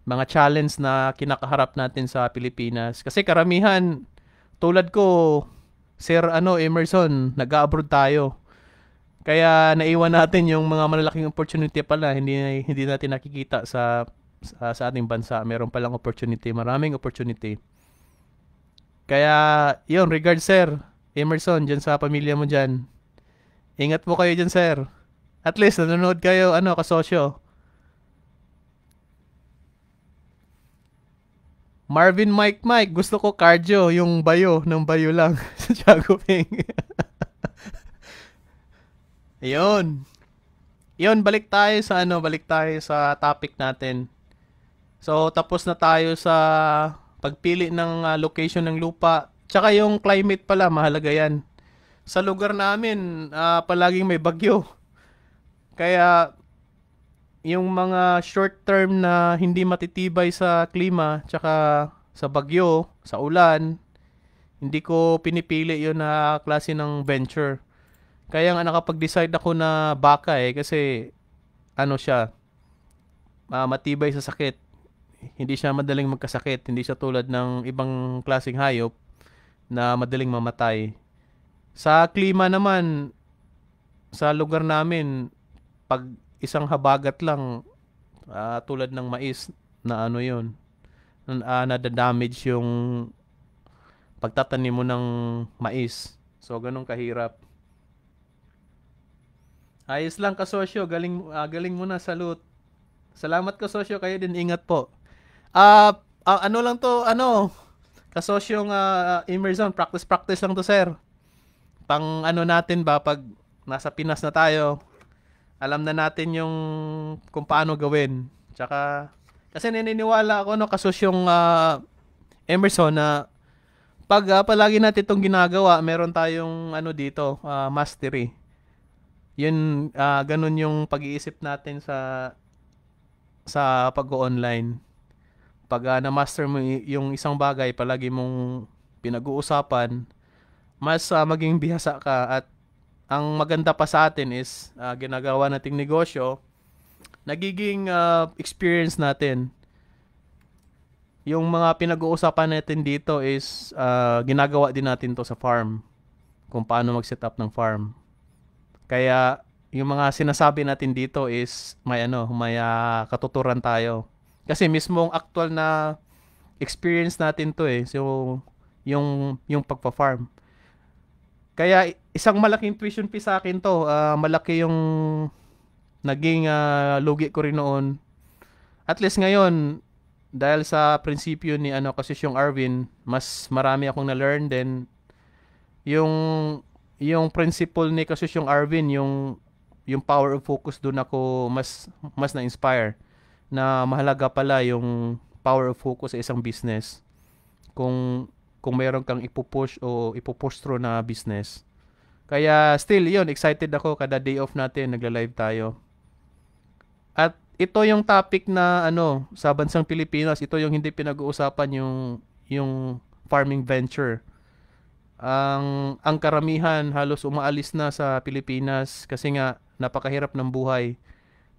Mga challenge na kinakaharap natin sa Pilipinas. Kasi karamihan, tulad ko, Sir Emerson, nag-abroad tayo. Kaya naiwan natin yung mga malalaking opportunity pala. Hindi natin nakikita sa ating bansa. Meron palang opportunity, maraming opportunity. Kaya, yun, regards sir. Emerson, dyan sa pamilya mo dyan. Ingat po kayo dyan, sir. At least, nanonood kayo, kasosyo. Marvin Mike, gusto ko cardio, yung bayo, ng bayo lang. Sa Tiago Ping. Ayun. Yun, balik tayo sa topic natin. So, tapos na tayo sa pagpili ng location ng lupa. Tsaka yung climate pala, mahalaga yan. Sa lugar namin, palaging may bagyo. Kaya, yung mga short term na hindi matitibay sa klima, tsaka sa bagyo, sa ulan, hindi ko pinipili yun na klase ng venture. Kaya nga nakapag-decide ako na baka kasi siya, matibay sa sakit. Hindi siya madaling magkasakit. Hindi siya tulad ng ibang klaseng hayop na madaling mamatay. Sa klima naman, sa lugar namin, pag isang habagat lang, tulad ng mais, na yun, nadadamage yung pagtatanim mo ng mais. So, ganun kahirap. Ayos lang kasosyo, galing mo na, salute. Salamat kasosyo, kayo din, ingat po. Lang to, kasosyong Emerson, practice lang to, sir. Pang natin ba, pag nasa Pinas na tayo, alam na natin yung kung paano gawin. Tsaka, kasi naniniwala ako, kasosyong Emerson, na pag palagi natin itong ginagawa, meron tayong dito, mastery. Yun, ganun yung pag-iisip natin sa pag-online. Pag na-master mo yung isang bagay, palagi mong pinag-uusapan, mas maging bihasa ka. At ang maganda pa sa atin is ginagawa nating negosyo, nagiging experience natin. Yung mga pinag-uusapan natin dito is ginagawa din natin to sa farm. Kung paano mag-set up ng farm. Kaya yung mga sinasabi natin dito is may katuturan tayo. Kasi mismong actual na experience natin to eh. So, yung pagpa-farm. Kaya isang malaking tuition fee sa akin to. Malaki yung naging lugi ko rin noon. At least ngayon, dahil sa prinsipyo ni kasi yung Arvin, mas marami akong na-learn then yung yung principle ni kasi yung Arvin, yung power of focus doon ako mas na-inspire na mahalaga pala yung power of focus sa isang business. Kung mayroon kang ipupush o ipupush through na business. Kaya still yun, excited ako kada day off natin, nagla-live tayo. At ito yung topic na sa bansang Pilipinas, ito yung hindi pinag-uusapan yung farming venture. Ang karamihan halos umaalis na sa Pilipinas kasi nga napakahirap ng buhay.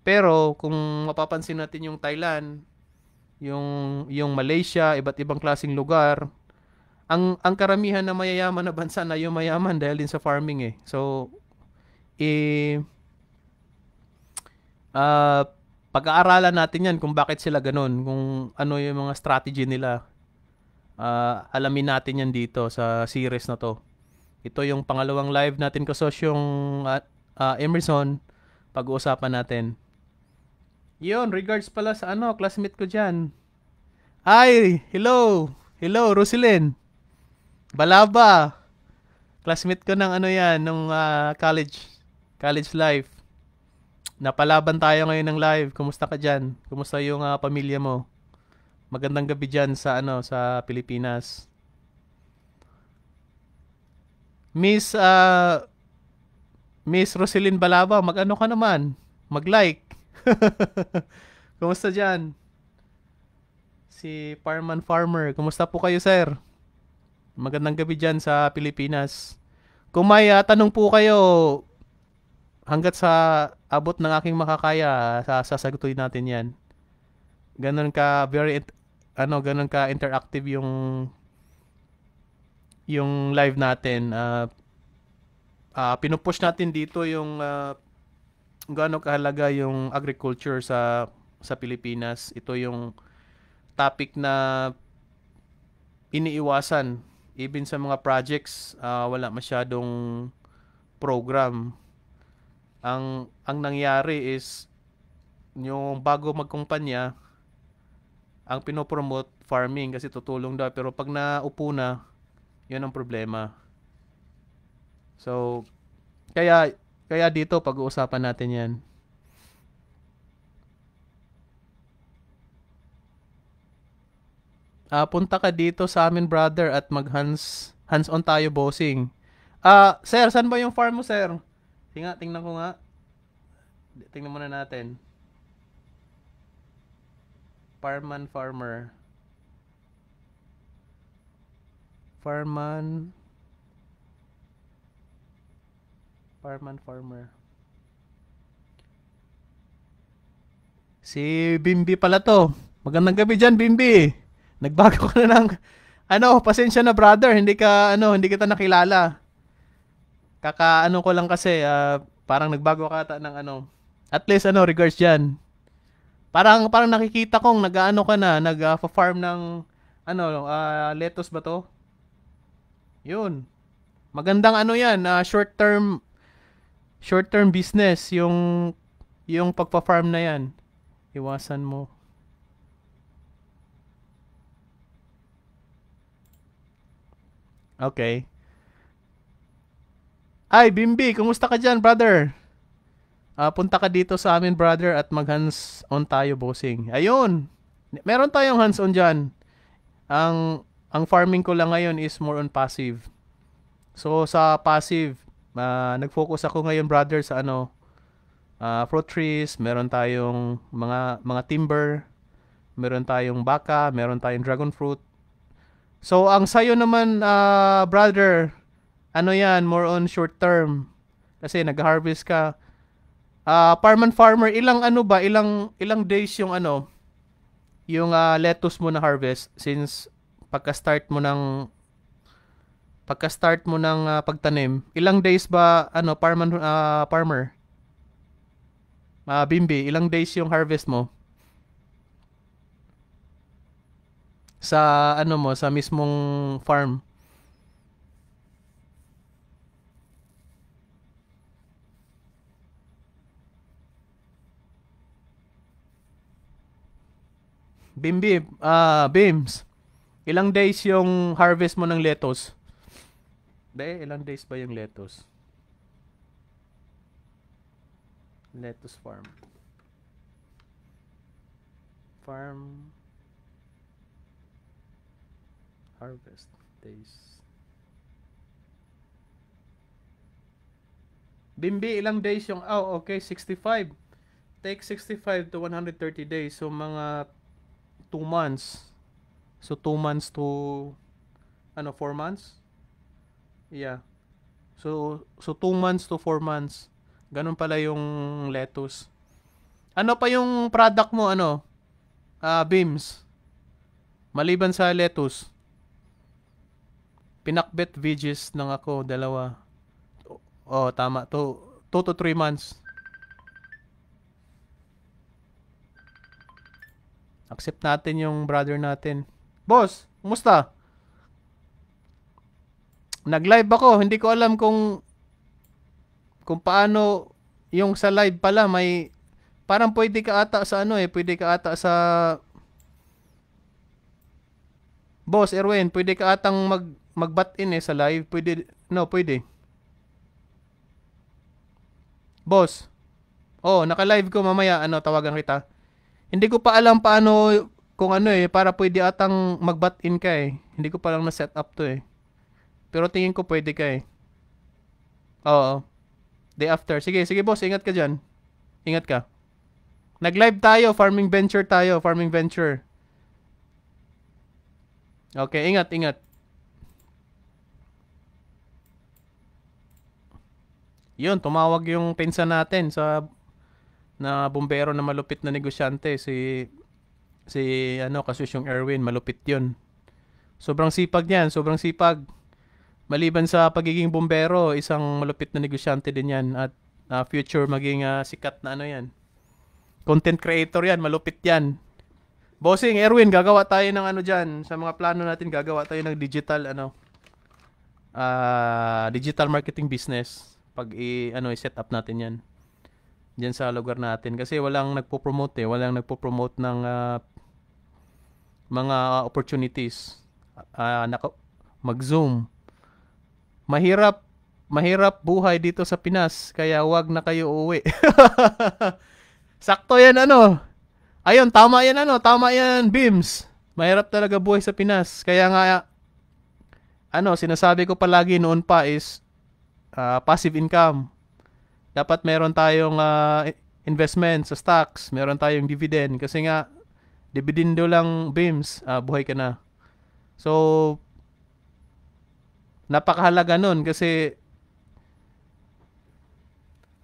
Pero kung mapapansin natin yung Thailand, yung Malaysia, iba't ibang klaseng lugar, ang karamihan na mayayaman na bansa na yung mayaman dahil din sa farming eh. So uh, pag-aaralan natin yan kung bakit sila ganun, kung ano yung mga strategy nila. Alamin natin yan dito sa series na to. Ito yung pangalawang live natin kasosyong Emerson. Pag-uusapan natin. Yun, regards pala sa classmate ko dyan. Ay, hello. Hello, Roselyn. Balaba. Classmate ko ng yan, nung college life. Napalaban tayo ngayon ng live. Kumusta ka dyan? Kumusta yung pamilya mo? Magandang gabi dyan sa Pilipinas. Miss Roselyn Balaba, mag-ano ka naman? Mag-like. Kumusta dyan? Si Parman Farmer, kumusta po kayo, sir? Magandang gabi dyan sa Pilipinas. Kung may tanong po kayo, hanggat sa abot ng aking makakaya, sasagutin natin yan. Ganon ka ganon ka interactive yung live natin. Pinupush natin dito yung gaano kahalaga yung agriculture sa Pilipinas. Ito yung topic na iniiwasan. Even sa mga projects, wala masyadong program. Ang nangyari is yung bago magkumpanya, ang pinopromote farming kasi tutulong daw, pero pag naupo na, yun ang problema. So kaya dito pag-uusapan natin 'yan. Punta ka dito sa amin, brother, at hands-on tayo, bossing. Sir, saan ba yung farm mo, sir? Tingnan ko nga. Tingnan muna natin. Farman Farmer. Farman Farmer. Si Bimbi pala to. Magandang gabi dyan, Bimbi. Nagbago ka na ng pasensya na, brother, hindi kita nakilala. Ko lang kasi parang nagbago ka ata ng At least regards diyan. Parang nakikita kong ka na, nag-farm ng lettuce ba to? Yun. Magandang yan, short term business yung pagpa-farm na yan. Iwasan mo. Okay. Ay, Bimbi, kumusta ka dyan, brother? Punta ka dito sa amin, brother, at mag-hands-on tayo, bossing. Ayun. Meron tayong hands-on dyan. Ang farming ko lang ngayon is more on passive. So, sa passive, nag-focus ako ngayon, brother, sa fruit trees. Meron tayong mga timber. Meron tayong baka. Meron tayong dragon fruit. So, ang sayo naman, brother, yan, more on short term. Kasi nag-harvest ka. Parman Farmer, ilang days yung yung lettuce mo na harvest since pagka-start mo ng pagtanim, ilang days ba Parman Farmer? Bimbi, ilang days yung harvest mo? Sa ano mo, sa mismong farm. Bimbi, Bims, ilang days yung harvest mo ng lettuce? Ilang days ba yung lettuce? Lettuce farm. Farm harvest days. Bimbi, ilang days yung, okay, 65. Take 65 to 130 days. So, mga 2 months. So, 2 months to, 4 months? Yeah. So 2 months to 4 months. Ganun pala yung lettuce. Ano pa yung product mo, Beams? Maliban sa lettuce. Pinakbet veggies lang ako, dalawa. Tama. 2 to 3 months. Accept natin yung brother natin. Boss, kumusta? Nag-live ako. Hindi ko alam kung paano yung sa live pala may parang pwede ka ata sa pwede ka ata sa Boss Erwin, pwede ka atang mag-butt in sa live. Pwede, pwede. Boss. Naka-live ko mamaya, tawagan kita. Hindi ko pa alam paano kung para pwede atang mag-butt in ka Hindi ko pa lang na-set up to Pero tingin ko pwede ka Oo. Day after. Sige, boss, ingat ka dyan. Ingat ka. Nag-live tayo, farming venture tayo, farming venture. Okay, ingat. Yun, tumawag yung pinsan natin na bumbero na malupit na negosyante, si Kasusyong Erwin, malupit yun. Sobrang sipag niyan, sobrang sipag. Maliban sa pagiging bumbero, isang malupit na negosyante din yan at future maging sikat na yan. Content creator yan, malupit yan. Bossing, Erwin, gagawa tayo ng dyan. Sa mga plano natin, gagawa tayo ng digital, digital marketing business. Pag i-set up natin yan. Diyan sa lugar natin. Kasi walang nagpo-promote Walang nagpo-promote ng mga opportunities. Mag-Zoom. Mahirap buhay dito sa Pinas. Kaya wag na kayo uuwi. Sakto yan Ayun, tama yan Beams. Mahirap talaga buhay sa Pinas. Kaya nga sinasabi ko palagi noon pa is passive income. Dapat meron tayong investment sa stocks, meron tayong dividend kasi nga dividendo lang Beams, buhay ka na. So napakahalaga nun kasi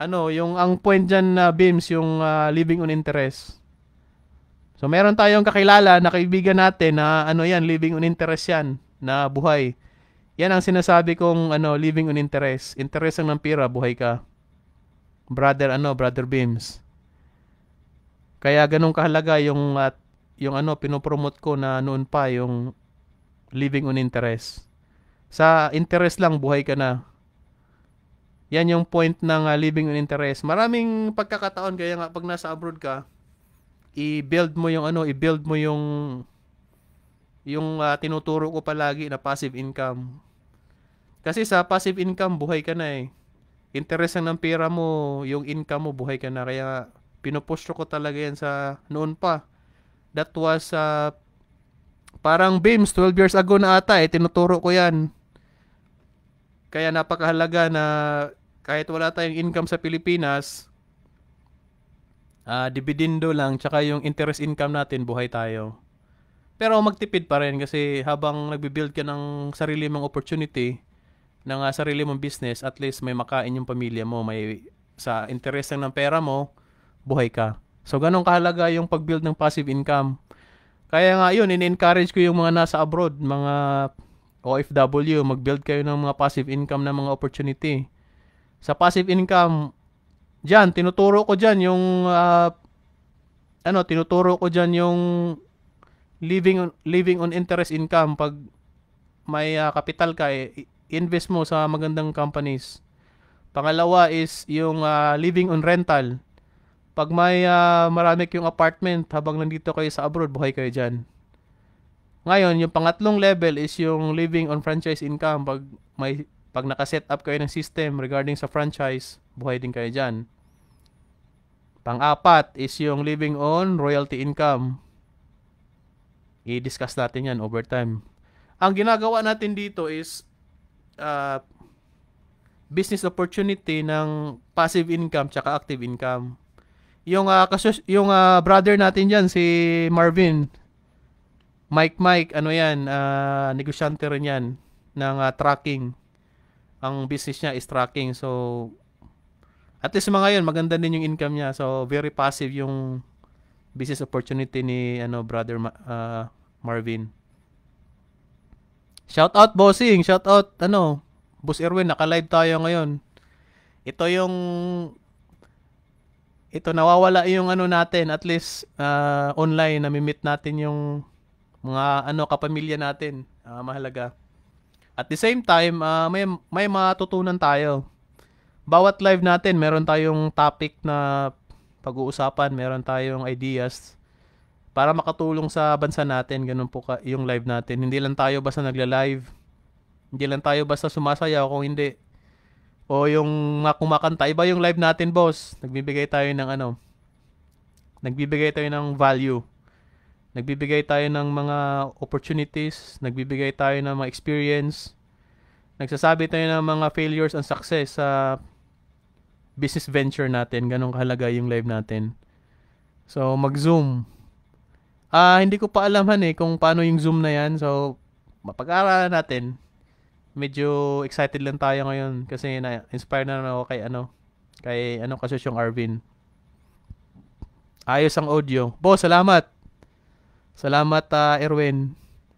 yung ang point dyan na Beams, yung living on interest. So meron tayong kakilala na kaibigan natin na yan, living on interest yan, na buhay. Yan ang sinasabi kong living on interest. Interest ang ng pira, buhay ka. Brother Beams. Kaya ganun kahalaga yung pinopromote ko na noon pa yung living on interest. Sa interest lang buhay ka na. Yan yung point ng living on interest. Maraming pagkakataon kaya nga pag nasa abroad ka, i-build mo yung tinuturo ko palagi na passive income. Kasi sa passive income buhay ka na Interest lang ng pera mo, yung income mo, buhay ka na. Kaya pinupush ko talaga yan sa noon pa. That was parang Beams, 12 years ago na ata tinuturo ko yan. Kaya napakahalaga na kahit wala tayong income sa Pilipinas, dividendo lang, tsaka yung interest income natin, buhay tayo. Pero magtipid pa rin kasi habang nagbibuild ka ng sarili mong opportunity, ng sarili mong business, at least may makain yung pamilya mo, may sa interest lang ng pera mo, buhay ka. So ganun kahalaga yung pag-build ng passive income. Kaya nga yun, in-encourage ko yung mga nasa abroad, mga OFW, mag-build kayo ng mga passive income na mga opportunity. Sa passive income, Diyan, tinuturo ko diyan yung tinuturo ko diyan yung living on interest income. Pag may kapital ka, invest mo sa magandang companies. Pangalawa is yung living on rental. Pag may marami kayong apartment habang nandito kayo sa abroad, buhay kayo dyan. Ngayon, yung pangatlong level is yung living on franchise income. Pag nakaset up kayo ng system regarding sa franchise, buhay din kayo dyan. Pang-apat is yung living on royalty income. I-discuss natin yan over time. Ang ginagawa natin dito is uh, business opportunity ng passive income tsaka active income. Yung brother natin diyan si Marvin, Mike, ano yan, negosyante rin yan ng tracking. Ang business niya is tracking. So at least mga yun, maganda din yung income niya. So very passive yung business opportunity ni brother Marvin. Shout out bossing, shout out Boss Erwin, naka-live tayo ngayon. Ito yung nawawala yung natin, at least online nami-meet natin yung mga kapamilya natin. Mahalaga. At the same time, may matutunan tayo. Bawat live natin, meron tayong topic na pag-uusapan, meron tayong ideas para makatulong sa bansa natin. Ganun po yung live natin. Hindi lang tayo basta nagla-live. Hindi lang tayo basta sumasayaw, kung hindi. O yung kumakanta. Iba yung live natin, boss. Nagbibigay tayo ng value. Nagbibigay tayo ng mga opportunities. Nagbibigay tayo ng mga experience. Nagsasabi tayo ng mga failures and success sa business venture natin. Ganun kahalaga yung live natin. So, mag-zoom. Hindi ko pa alam kung paano yung Zoom na yan. So, mapag-aaralan natin. Medyo excited lang tayo ngayon kasi na-inspire na ako kay kasi yung Arvin. Ayos ang audio. Boss, salamat. Salamat Erwin.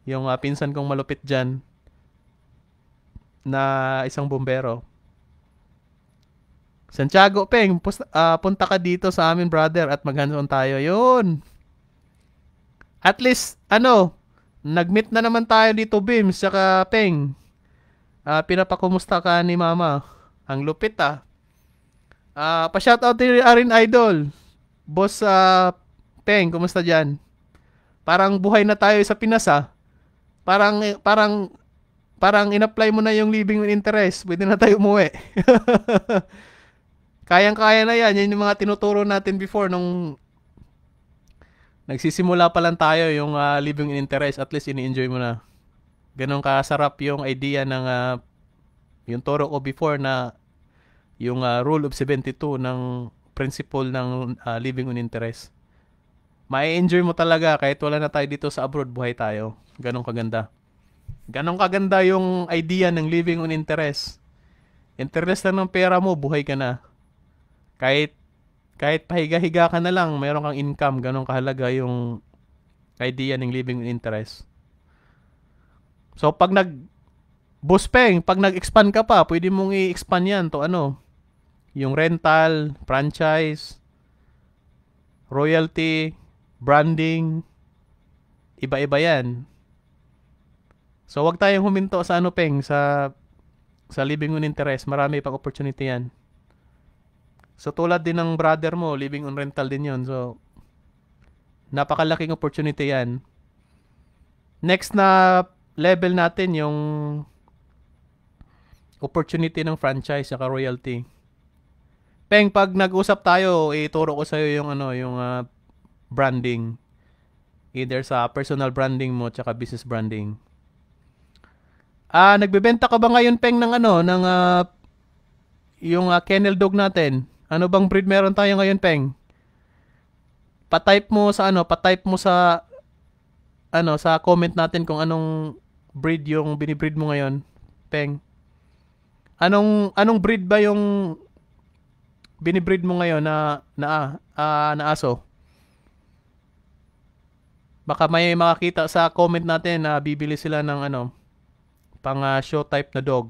Yung pinsan kong malupit dyan na isang bombero. Santiago, Peng, punta ka dito sa amin, brother, at mag-hands-on tayo. Yun. At least, nag-meet na naman tayo dito, Bims, saka Peng. Pinapakumusta ka ni Mama. Ang lupit pa-shoutout din Arin Idol. Boss Peng, kumusta dyan? Parang buhay na tayo sa Pinas Parang in-apply mo na yung living with interest. Pwede na tayo umuwi. Kayang-kaya na yan. Yan yung mga tinuturo natin before nung nagsisimula pa lang tayo yung living in interest. At least ini-enjoy mo na. Ganun kasarap yung idea ng yung turo ko before na yung rule of 72 ng principle ng living on interest. Ma-enjoy mo talaga kahit wala na tayo dito sa abroad, buhay tayo. Ganun kaganda. Ganun kaganda yung idea ng living on interest. Interest lang ng pera mo, buhay ka na. Kahit pahiga-higa ka na lang, mayroon kang income, ganun kahalaga yung idea ng living on interest. So pag Boss Peng, pag nag-expand ka pa, pwede mong i-expand yan to yung rental, franchise, royalty, branding, iba-iba yan. So wag tayong huminto sa Peng, sa living on interest, marami pang opportunity yan. So tulad din ng brother mo, living on rental din yon. So napakalaking opportunity yan. Next na level natin yung opportunity ng franchise at royalty. Peng, pag nag-usap tayo, ituro ko sa'yo yung branding. Either sa personal branding mo at business branding. Nagbebenta ka ba ngayon, Peng, ng yung kennel dog natin? Ano bang breed meron tayo ngayon, Peng? Pa-type mo sa sa comment natin kung anong breed yung binibreed mo ngayon, Peng. Anong breed ba yung binibreed mo ngayon na aso? Baka may makakita sa comment natin na bibili sila ng pang show type na dog.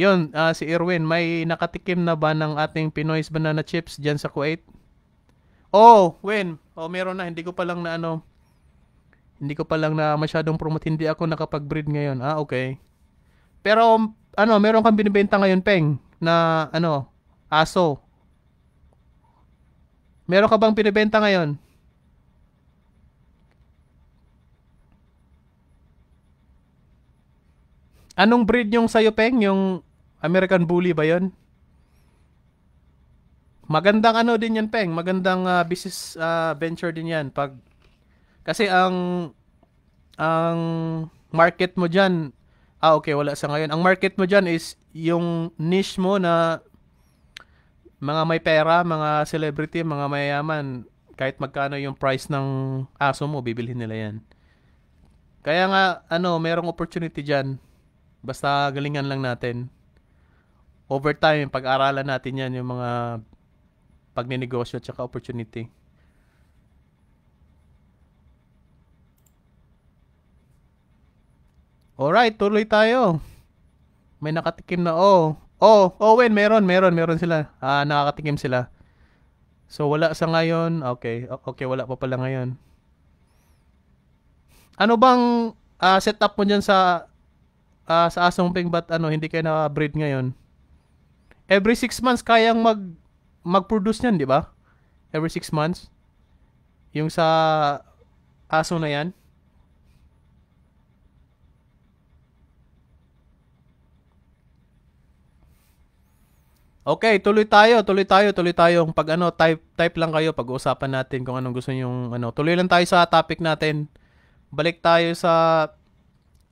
Yun, si Irwin, may nakatikim na ba ng ating Pinoy's banana chips dyan sa Kuwait? Oh, Win. Oh, meron na. Hindi ko pa lang na masyadong promote. Hindi ako nakapag-breed ngayon. Ah, okay. Pero, meron kang binibenta ngayon, Peng, na, aso. Meron ka bang binibenta ngayon? Anong breed yung sa'yo, Peng? Yung American Bully ba yon? Magandang ano din yan, Peng. Magandang business venture din yan. Kasi ang market mo diyan, okay, wala sa ngayon. Ang market mo diyan is yung niche mo na mga may pera, mga celebrity, mga mayayaman. Kahit magkano yung price ng aso mo, bibilhin nila yan. Kaya nga, merong opportunity diyan. Basta galingan lang natin. Over time, pag-aralan natin yan, yung mga pagninegosyo at saka opportunity. Alright, tuloy tayo. May nakatikim na, Wen, meron sila. Nakakatikim sila. So, wala sa ngayon. Okay, okay, wala pa pala ngayon. Ano bang setup mo dyan sa asong ping, ba't hindi kayo naka-breed ngayon? Every 6 months kayang mag-produce niyan, di ba? Every 6 months. Yung sa aso na yan. Okay, tuloy tayo. Pag type lang kayo, pag-uusapan natin kung anong gusto niyo tuloy lang tayo sa topic natin. Balik tayo sa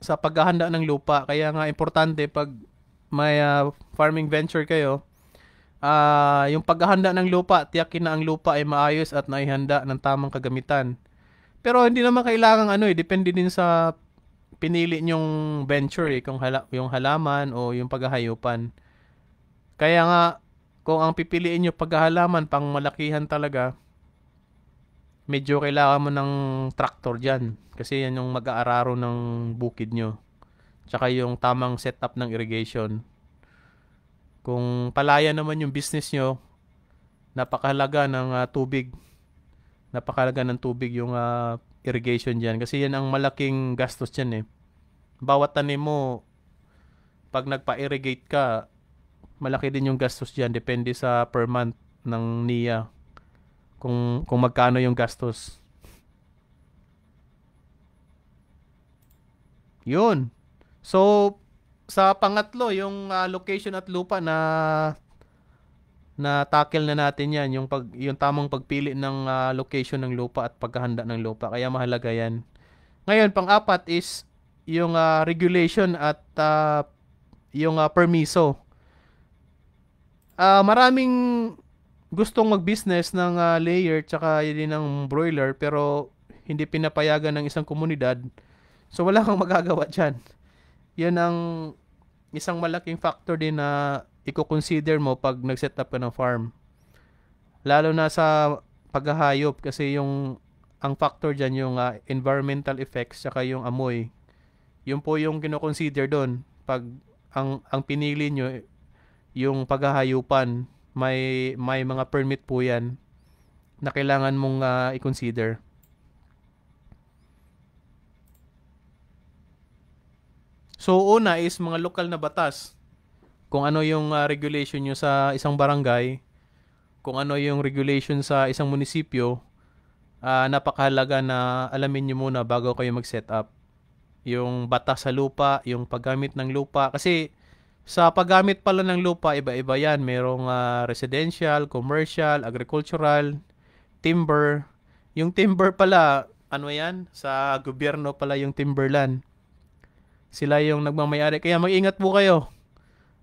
paghahanda ng lupa. Kaya nga importante pag may farming venture kayo, yung paghahanda ng lupa, tiyakin na ang lupa ay maayos at naihanda ng tamang kagamitan. Pero hindi naman kailangan depende din sa pinili nyong venture kung yung halaman o yung paghahayupan. Kaya nga, kung ang pipiliin nyo paghahalaman pang malakihan talaga, medyo kailangan mo ng tractor dyan. Kasi yan yung mag-aararo ng bukid nyo. Tsaka yung tamang setup ng irrigation. Kung palaya naman yung business nyo, napakahalaga ng tubig. Napakahalaga ng tubig yung irrigation dyan. Kasi yan ang malaking gastos dyan eh. Bawat tanim mo, pag nagpa-irrigate ka, malaki din yung gastos dyan. Depende sa per month ng NIA. Kung magkano yung gastos. Yun. So, sa pangatlo, yung location at lupa na tackle na natin yan. Yung tamang pagpili ng location ng lupa at paghahanda ng lupa. Kaya mahalaga yan. Ngayon, pang-apat is yung regulation at yung permiso. Maraming gustong mag-business ng layer tsaka yun ng broiler pero hindi pinapayagan ng isang komunidad. So wala kang magagawa dyan. Yan ang isang malaking factor din na i-consider mo pag nag-set up ka ng farm. Lalo na sa paghahayop kasi ang factor dyan yung environmental effects tsaka yung amoy. Yun po yung kino-consider doon. Pag ang pinili nyo yung paghahayupan, may mga permit po yan na kailangan mong i-consider. So una is mga lokal na batas. Kung ano yung regulation nyo sa isang barangay, kung ano yung regulation sa isang munisipyo, napakahalaga na alamin nyo muna bago kayo mag-set up. Yung batas sa lupa, yung paggamit ng lupa. Kasi sa paggamit pala ng lupa, iba-iba yan. Merong residential, commercial, agricultural, timber. Yung timber pala, yan? Sa gobyerno pala yung timberland. Sila yung nagmamayari. Kaya mag-ingat po kayo,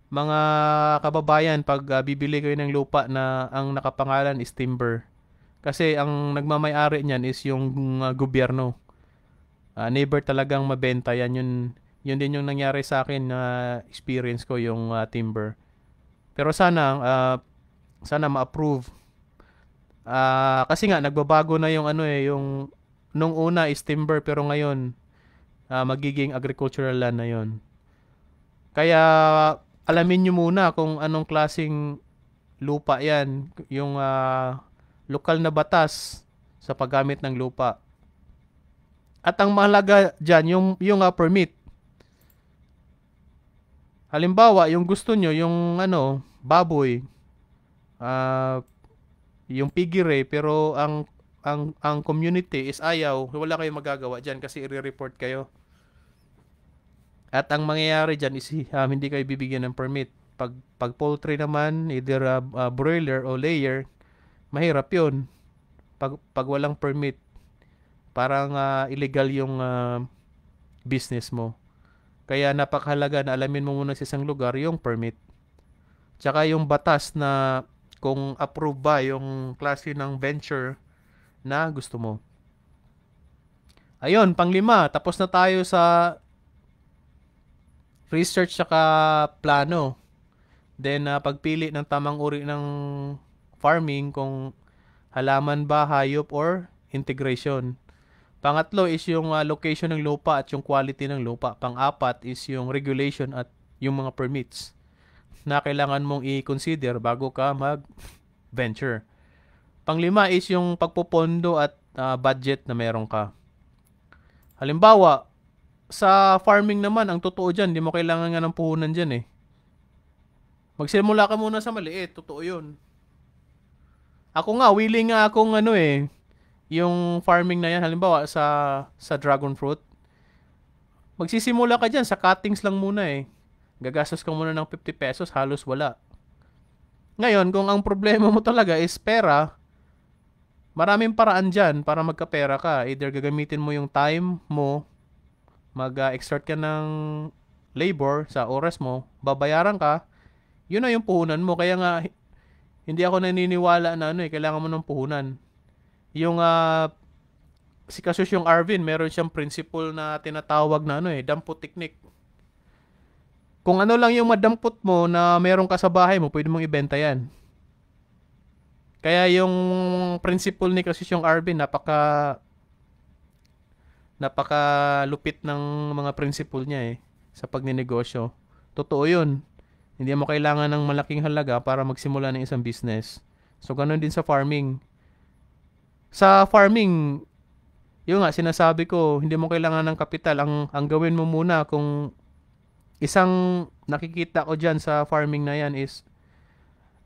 mga kababayan, pag bibili kayo ng lupa na ang nakapangalan is timber. Kasi ang nagmamayari niyan is yung gobyerno. Neighbor talagang mabenta yan. Yun din yung nangyari sa akin na experience ko yung timber. Pero sana ma-approve. Kasi nga nagbabago na yung yung nung una is timber pero ngayon magiging agricultural land na yon. Kaya alamin nyo muna kung anong klaseng lupa yan, yung lokal na batas sa paggamit ng lupa. At ang mahalaga dyan, yung permit. Halimbawa, yung gusto nyo, yung baboy, ah, yung piggery, pero ang community is ayaw, wala kayong magagawa dyan kasi i-report kayo. At ang mangyayari dyan is hindi kayo bibigyan ng permit. Pag poultry naman, either broiler o layer, mahirap yun. Pag walang permit, parang illegal yung business mo. Kaya napakahalaga na alamin mo muna sa isang lugar yung permit. Tsaka yung batas na kung approve ba yung klase ng venture na gusto mo. Ayun, panglima, tapos na tayo sa research tsaka plano. Then, pagpili ng tamang uri ng farming kung halaman ba, hayop, or integration. Pangatlo is yung location ng lupa at yung quality ng lupa. Pang-apat is yung regulation at yung mga permits na kailangan mong i-consider bago ka mag-venture. Panglima is yung pagpopondo at budget na meron ka. Halimbawa, sa farming naman, ang totoo dyan, di mo kailangan nga ng puhunan dyan eh. Magsimula ka muna sa maliit, totoo yun. Ako nga, willing nga akong yung farming na yan, halimbawa sa dragon fruit, magsisimula ka dyan, sa cuttings lang muna eh. Gagastos ka muna ng 50 pesos, halos wala. Ngayon, kung ang problema mo talaga is pera, maraming paraan dyan para magkapera ka. Either gagamitin mo yung time mo, mag-exert ka ng labor sa oras mo, babayaran ka, yun na yung puhunan mo. Kaya nga, hindi ako naniniwala na kailangan mo ng puhunan. Yung si Kasusyong Arvin, meron siyang principle na tinatawag na dampot technique. Kung ano lang yung madampot mo na meron ka sa bahay mo, pwede mong ibenta yan. Kaya yung principle ni Kasusyong Arvin, napaka lupit ng mga principle niya sa pagninegosyo. Totoo yun. Hindi mo kailangan ng malaking halaga para magsimula ng isang business. So, ganun din sa farming. Sa farming, yung nga, sinasabi ko, hindi mo kailangan ng kapital. Ang gawin mo muna kung isang nakikita ko dyan sa farming na yan is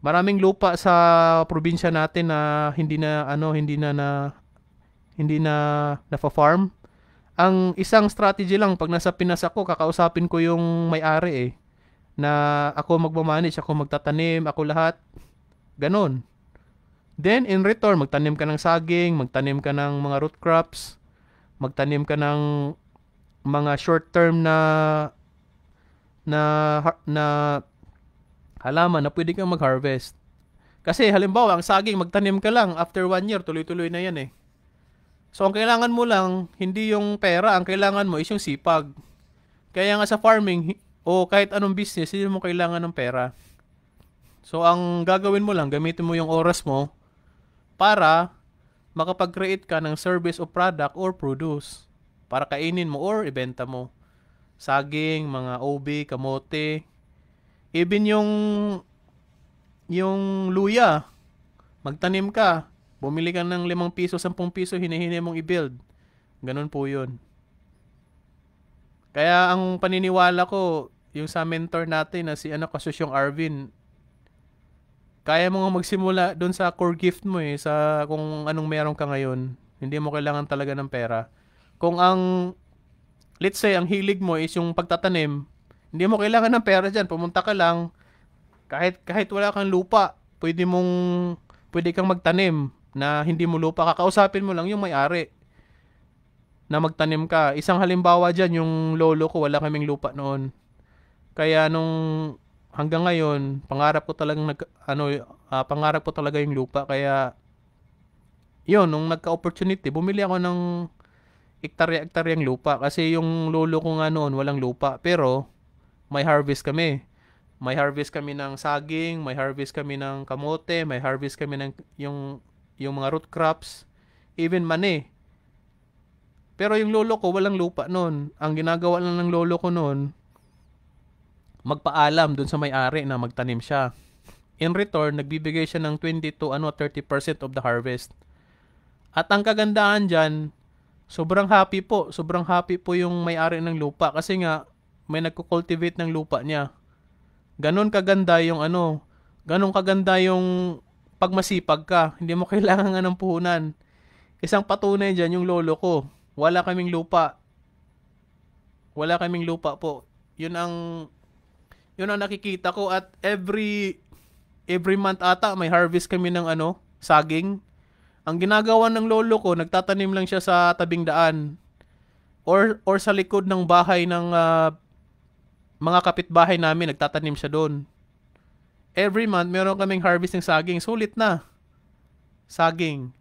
maraming lupa sa probinsya natin na hindi na farm. Ang isang strategy lang, pag nasa Pinas ako, kakausapin ko yung may-ari na ako magmamanage, ako magtatanim, ako lahat. Ganon. Then, in return, magtanim ka ng saging, magtanim ka ng mga root crops, magtanim ka ng mga short-term na halaman na pwede kang mag-harvest. Kasi, halimbawa, ang saging, magtanim ka lang, after 1 year, tuloy-tuloy na yan eh. So, ang kailangan mo lang, hindi yung pera, ang kailangan mo is yung sipag. Kaya nga sa farming, o kahit anong business, hindi mo kailangan ng pera. So, ang gagawin mo lang, gamitin mo yung oras mo, para makapag-create ka ng service o product or produce para kainin mo or ibenta mo. Saging, mga ubi, kamote, even yung luya, magtanim ka, bumili ka ng 5 piso, 10 piso, hinihini mong i-build. Ganun po yun. Kaya ang paniniwala ko, yung sa mentor natin na si Kasusyong Arvin, kaya mo nga magsimula doon sa core gift mo sa kung anong meron ka ngayon. Hindi mo kailangan talaga ng pera. Kung let's say, ang hilig mo is yung pagtatanim, hindi mo kailangan ng pera dyan. Pumunta ka lang, kahit wala kang lupa, pwede kang magtanim na hindi mo lupa. Kakausapin mo lang yung may-ari na magtanim ka. Isang halimbawa dyan, yung lolo ko, wala kaming lupa noon. Kaya hanggang ngayon, pangarap ko talaga yung lupa. Kaya, yun, nung nagka-opportunity, bumili ako ng ektarya-ektaryang lupa. Kasi yung lolo ko nga noon, walang lupa. Pero, may harvest kami. May harvest kami ng saging, may harvest kami ng kamote, may harvest kami ng yung mga root crops, even mani. Pero yung lolo ko, walang lupa noon. Ang ginagawa lang ng lolo ko noon, magpaalam dun sa may-ari na magtanim siya. In return, nagbibigay siya ng 20 to 30% of the harvest. At ang kagandahan dyan, sobrang happy po yung may-ari ng lupa kasi nga may nagko-cultivate ng lupa niya. Ganon kaganda yung ganon kaganda yung pagmasipag ka. Hindi mo kailangan ng puhunan. Isang patunay dyan yung lolo ko. Wala kaming lupa. Wala kaming lupa po. Yun ang nakikita ko at every month ata may harvest kami ng saging. Ang ginagawa ng lolo ko, nagtatanim lang siya sa tabing daan or sa likod ng bahay ng mga kapitbahay namin, nagtatanim siya doon. Every month meron kaming harvest ng saging, sulit na. Saging.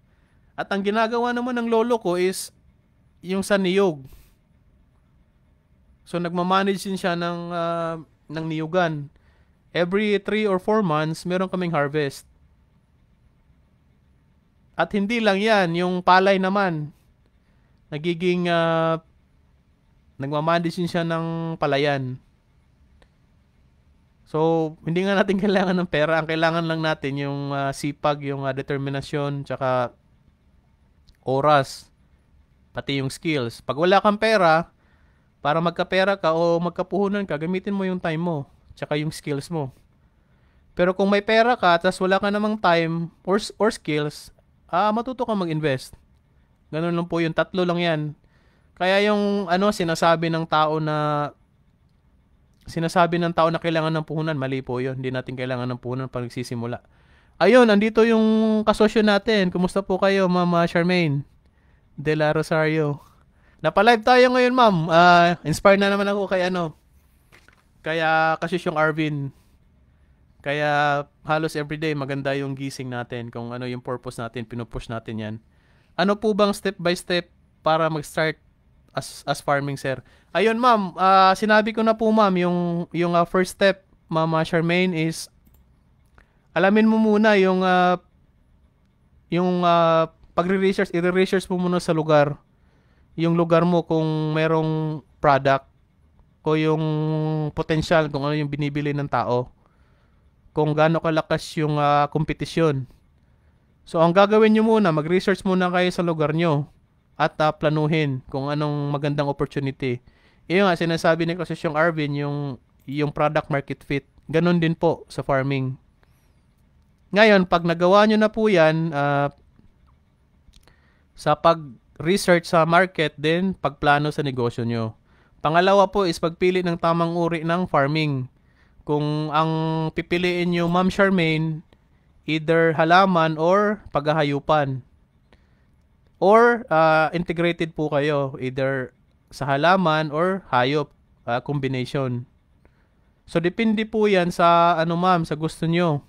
At ang ginagawa naman ng lolo ko is yung sa niyog. So nagmamanage din siya ng niyugan. Every 3 or 4 months, meron kaming harvest. At hindi lang yan, yung palay naman, nagiging, nagmamanage din siya ng palayan. So, hindi nga natin kailangan ng pera. Ang kailangan lang natin yung sipag, yung determinasyon, tsaka oras, pati yung skills. Pag wala kang pera, para magkapera ka o magkapuhunan ka, gamitin mo yung time mo, tsaka yung skills mo. Pero kung may pera ka, tas wala ka namang time or skills, matuto ka mag-invest. Ganun lang po yung tatlo lang yan. Kaya yung sinasabi ng tao na kailangan ng puhunan, mali po yun. Hindi natin kailangan ng puhunan pag nagsisimula. Ayun, andito yung kasosyo natin. Kumusta po kayo, Mama Charmaine De La Rosario? Napa-live tayo ngayon, ma'am. Inspired na naman ako kaya kasosyong Arvin. Kaya halos everyday maganda yung gising natin. Kung ano yung purpose natin, pinupush natin yan. Ano po bang step by step para mag-start as farming, sir? Ayun, ma'am, sinabi ko na po, ma'am, yung first step, Mama Charmaine, is alamin mo muna yung pagre-research, i-research mo muna sa lugar. Yung lugar mo kung merong product o yung potential kung ano yung binibili ng tao. Kung gaano kalakas yung kompetisyon. So, ang gagawin nyo muna, mag-research muna kayo sa lugar nyo at planuhin kung anong magandang opportunity. Yung nga, sinasabi ni Kasosyong Arvin, yung product market fit. Ganon din po sa farming. Ngayon, pag nagawa nyo na po yan, sa pag-research sa market, then pagplano sa negosyo nyo. Pangalawa po is pagpili ng tamang uri ng farming. Kung ang pipiliin nyo, Ma'am Charmaine, either halaman or paghahayupan. Or integrated po kayo, either sa halaman or hayop, combination. So, depende po yan sa, ma'am, sa gusto nyo.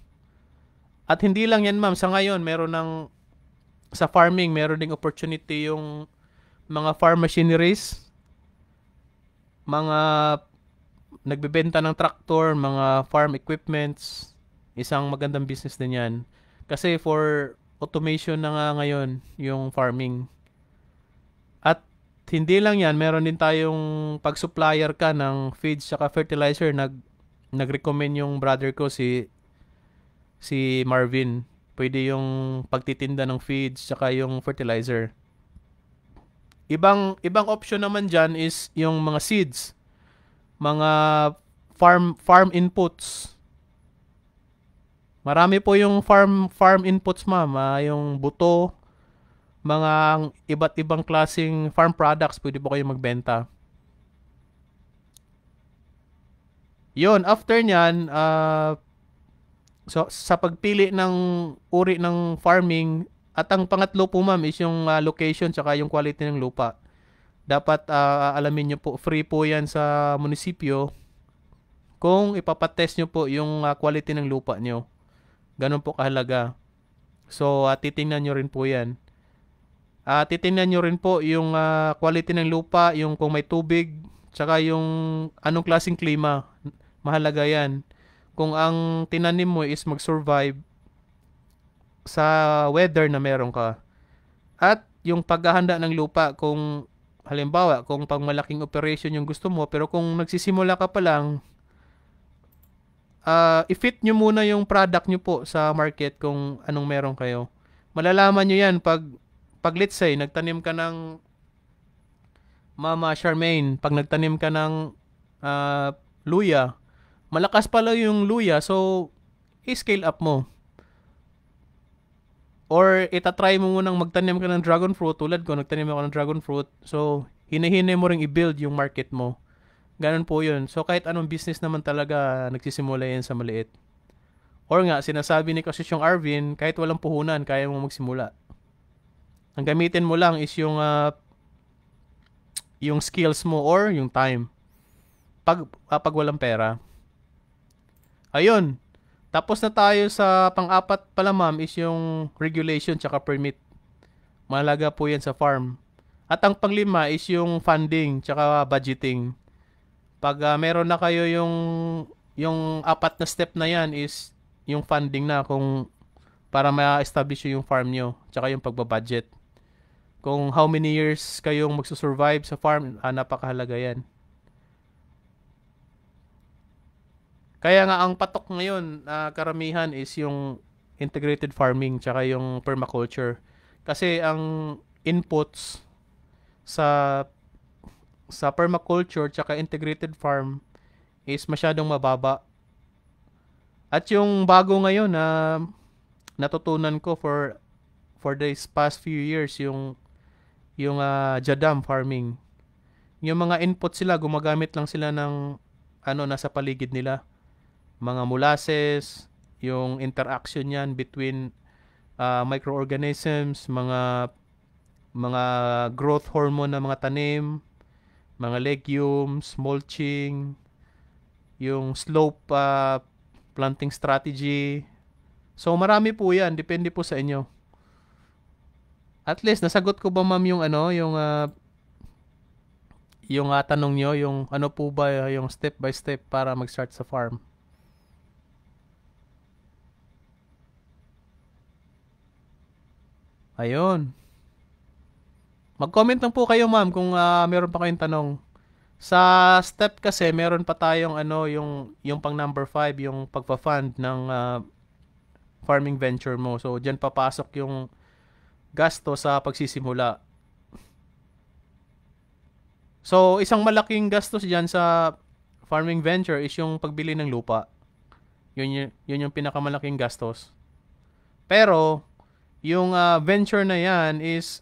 At hindi lang yan, ma'am, sa ngayon, sa farming, meron ding opportunity yung mga farm machineries, mga nagbebenta ng tractor, mga farm equipments, isang magandang business din yan. Kasi for automation na nga ngayon yung farming. At hindi lang yan, meron din tayong pag-supplier ka ng feeds saka fertilizer. Nag-recommend yung brother ko si Marvin. Pwede yung pagtitinda ng feeds saka yung fertilizer. Ibang option naman dyan is yung mga seeds, mga farm inputs. Marami po yung farm inputs, ma'am. Yung buto, mga iba't ibang klaseng farm products, pwede po kayo magbenta. Yun, after nyan, so sa pagpili ng uri ng farming, at ang pangatlo po, ma'am, is yung location tsaka yung quality ng lupa. Dapat alamin nyo po, free po yan sa munisipyo kung ipapatest nyo po yung quality ng lupa nyo. Ganun po kahalaga. So, titingnan nyo rin po yan. Titingnan nyo rin po yung quality ng lupa, yung kung may tubig, tsaka yung anong klaseng klima. Mahalaga yan. Kung ang tinanim mo is mag-survive sa weather na meron ka. At yung paghahanda ng lupa, kung halimbawa, kung pang malaking operation yung gusto mo, pero kung nagsisimula ka pa lang, i-fit nyo muna yung product nyo po sa market kung anong meron kayo. Malalaman nyo yan pag let's say, nagtanim ka ng Mama Charmaine, pag nagtanim ka ng luya, malakas pala yung luya, so i-scale up mo. Or itatry mo munang magtanim ka ng dragon fruit, tulad ko, nagtanim ako ng dragon fruit, so hinahinay mo ring i-build yung market mo. Ganun po yun. So kahit anong business naman talaga, nagsisimula yan sa maliit. Or nga, sinasabi ni Kasusyong Arvin, kahit walang puhunan, kaya mo magsimula. Ang gamitin mo lang is yung skills mo or yung time. Pag walang pera. Ayun. Tapos na tayo sa pang-apat pala ma'am is yung regulation tsaka permit. Mahalaga po yan sa farm. At ang panglima is yung funding tsaka budgeting. Pag meron na kayo yung apat na step na yan is yung funding na kung para ma-establish yung farm nyo tsaka yung pagbabudget. Kung how many years kayong magsusurvive sa farm, napakahalaga yan. Kaya nga ang patok ngayon, karamihan is yung integrated farming tsaka yung permaculture. Kasi ang inputs sa permaculture tsaka integrated farm is masyadong mababa. At yung bago ngayon na natutunan ko for these past few years yung Jadam farming. Yung mga input sila, gumagamit lang sila ng nasa paligid nila. Mga molasses, yung interaction yan between microorganisms, mga growth hormone ng mga tanim, mga legumes, mulching, yung slope planting strategy. So marami po yan, depende po sa inyo. At least nasagot ko ba ma'am yung tanong nyo, yung ano po ba yung step by step para mag-start sa farm? Ayun. Mag-comment lang po kayo ma'am kung meron pa kayong tanong. Sa step kasi meron pa tayong yung pang number 5, yung pagpa-fund ng farming venture mo. So diyan papasok yung gasto sa pagsisimula. So isang malaking gastos diyan sa farming venture is yung pagbili ng lupa. Yun yung pinakamalaking gastos. Pero yung venture na yan is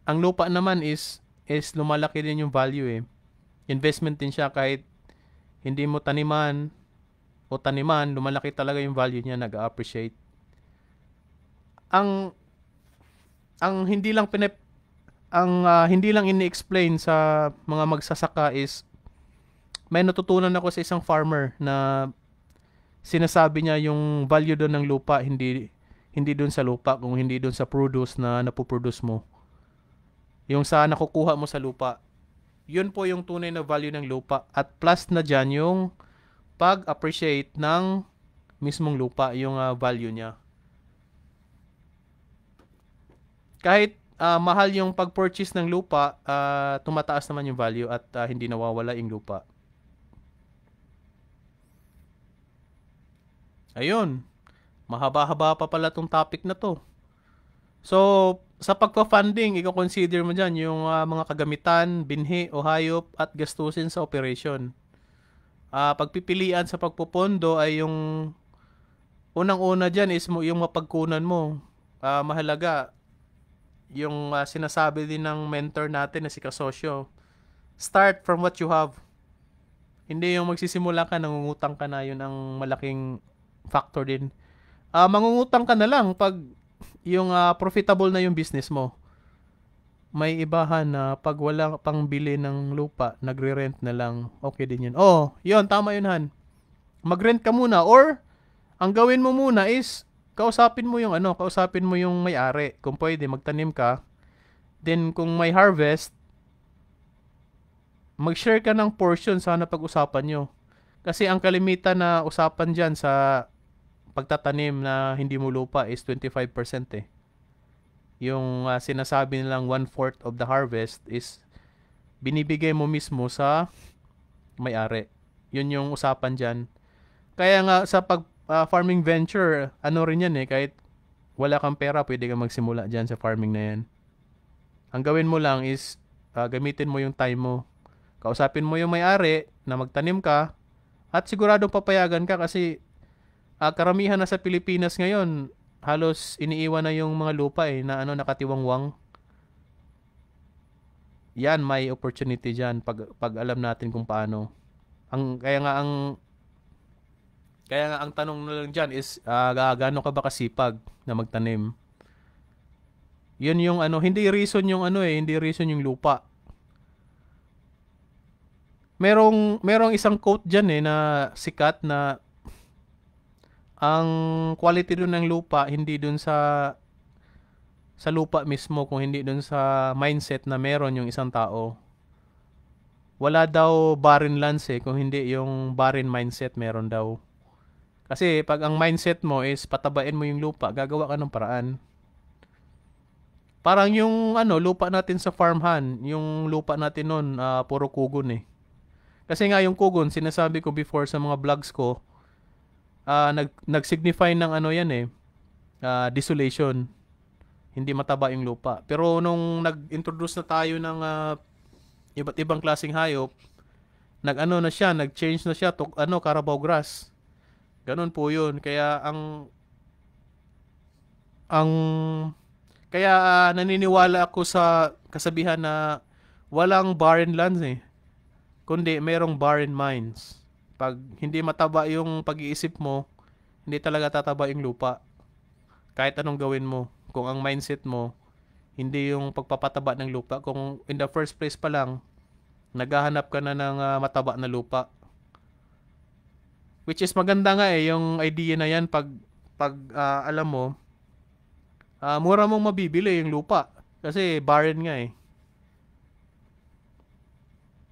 ang lupa naman is lumalaki din yung value eh. Investment din siya kahit hindi mo taniman, lumalaki talaga yung value niya, nag-appreciate. Ang hindi lang hindi lang ini-explain sa mga magsasaka is may natutunan ako sa isang farmer na sinasabi niya yung value doon ng lupa hindi doon sa lupa kung hindi doon sa produce na napoproduce mo. Yung sa nakukuha mo sa lupa. Yun po yung tunay na value ng lupa. At plus na dyan yung pag-appreciate ng mismong lupa, yung value niya. Kahit mahal yung pag-purchase ng lupa, tumataas naman yung value at hindi nawawala yung lupa. Ayun. Mahaba-haba pa pala tong topic na to. So, sa pagpa-funding, i-consider mo dyan yung mga kagamitan, binhi o hayop at gastusin sa operation. Pagpipilian sa pagpupondo ay yung unang-una dyan is yung mapagkunan mo. Mahalaga, yung sinasabi din ng mentor natin na si Kasosyo, start from what you have. Hindi yung magsisimula ka, nangungutang ka na, yun ang malaking factor din. Mangungutang ka na lang pag yung profitable na yung business mo. May ibahan na pag wala pang bili ng lupa, nagre-rent na lang, okay din yun. Oh, yun, tama yun Han. Mag-rent ka muna or ang gawin mo muna is kausapin mo yung may-ari. Kung pwede, magtanim ka. Then kung may harvest, mag-share ka ng portion sana pag-usapan nyo. Kasi ang kalimitan na usapan dyan sa pagtatanim na hindi mo lupa is 25% eh. Yung sinasabi nilang 1/4 of the harvest is binibigay mo mismo sa may-ari. Yun yung usapan dyan. Kaya nga sa pag farming venture, ano rin yan eh, kahit wala kang pera, pwede kang magsimula dyan sa farming na yan. Ang gawin mo lang is gamitin mo yung time mo. Kausapin mo yung may-ari na magtanim ka at siguradong papayagan ka kasi karamihan na sa Pilipinas ngayon, halos iniiwan na yung mga lupa eh na ano nakatiwangwang. Yan, may opportunity diyan pag alam natin kung paano. Kaya nga ang tanong na lang diyan is gaano ka ba kasipag na magtanim? Yun yung ano, hindi reason yung lupa. Merong isang quote diyan eh na sikat na ang quality dun ng lupa hindi dun sa lupa mismo kung hindi dun sa mindset na meron yung isang tao. Wala daw barren lands eh kung hindi yung barren mindset meron daw. Kasi pag ang mindset mo is patabain mo yung lupa, gagawa ka ng paraan. Parang yung ano, lupa natin sa farmhan, yung lupa natin noon, puro kugon eh. Kasi nga yung kugon, sinasabi ko before sa mga vlogs ko, nag-signify ng ano yan eh, desolation. Hindi mataba yung lupa. Pero nung nag-introduce na tayo ng iba't ibang klaseng hayop, nag-change na siya to Carabao grass. Ganun po 'yun. Ang kaya naniniwala ako sa kasabihan na walang barren lands eh, kundi merong barren minds. Pag hindi mataba yung pag-iisip mo, hindi talaga tataba yung lupa. Kahit anong gawin mo, kung ang mindset mo hindi yung pagpapataba ng lupa, kung in the first place pa lang naghahanap ka na ng mataba na lupa, which is maganda nga eh yung idea na yan pag alam mo, mura mong mabibili yung lupa kasi barren nga eh.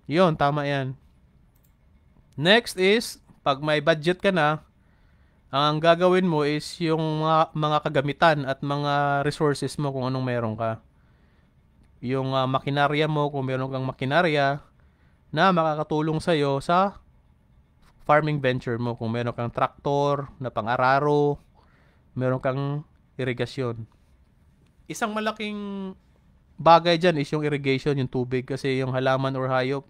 Yun, tama yan. Next is pag may budget ka na, ang gagawin mo is yung mga kagamitan at mga resources mo kung anong meron ka. Yung makinarya mo, kung meron kang makinarya na makakatulong sa'yo sa farming venture mo. Kung meron kang traktor na pang-araro, meron kang irigasyon. Isang malaking bagay dyan is yung irrigation, yung tubig. Kasi yung halaman or hayop,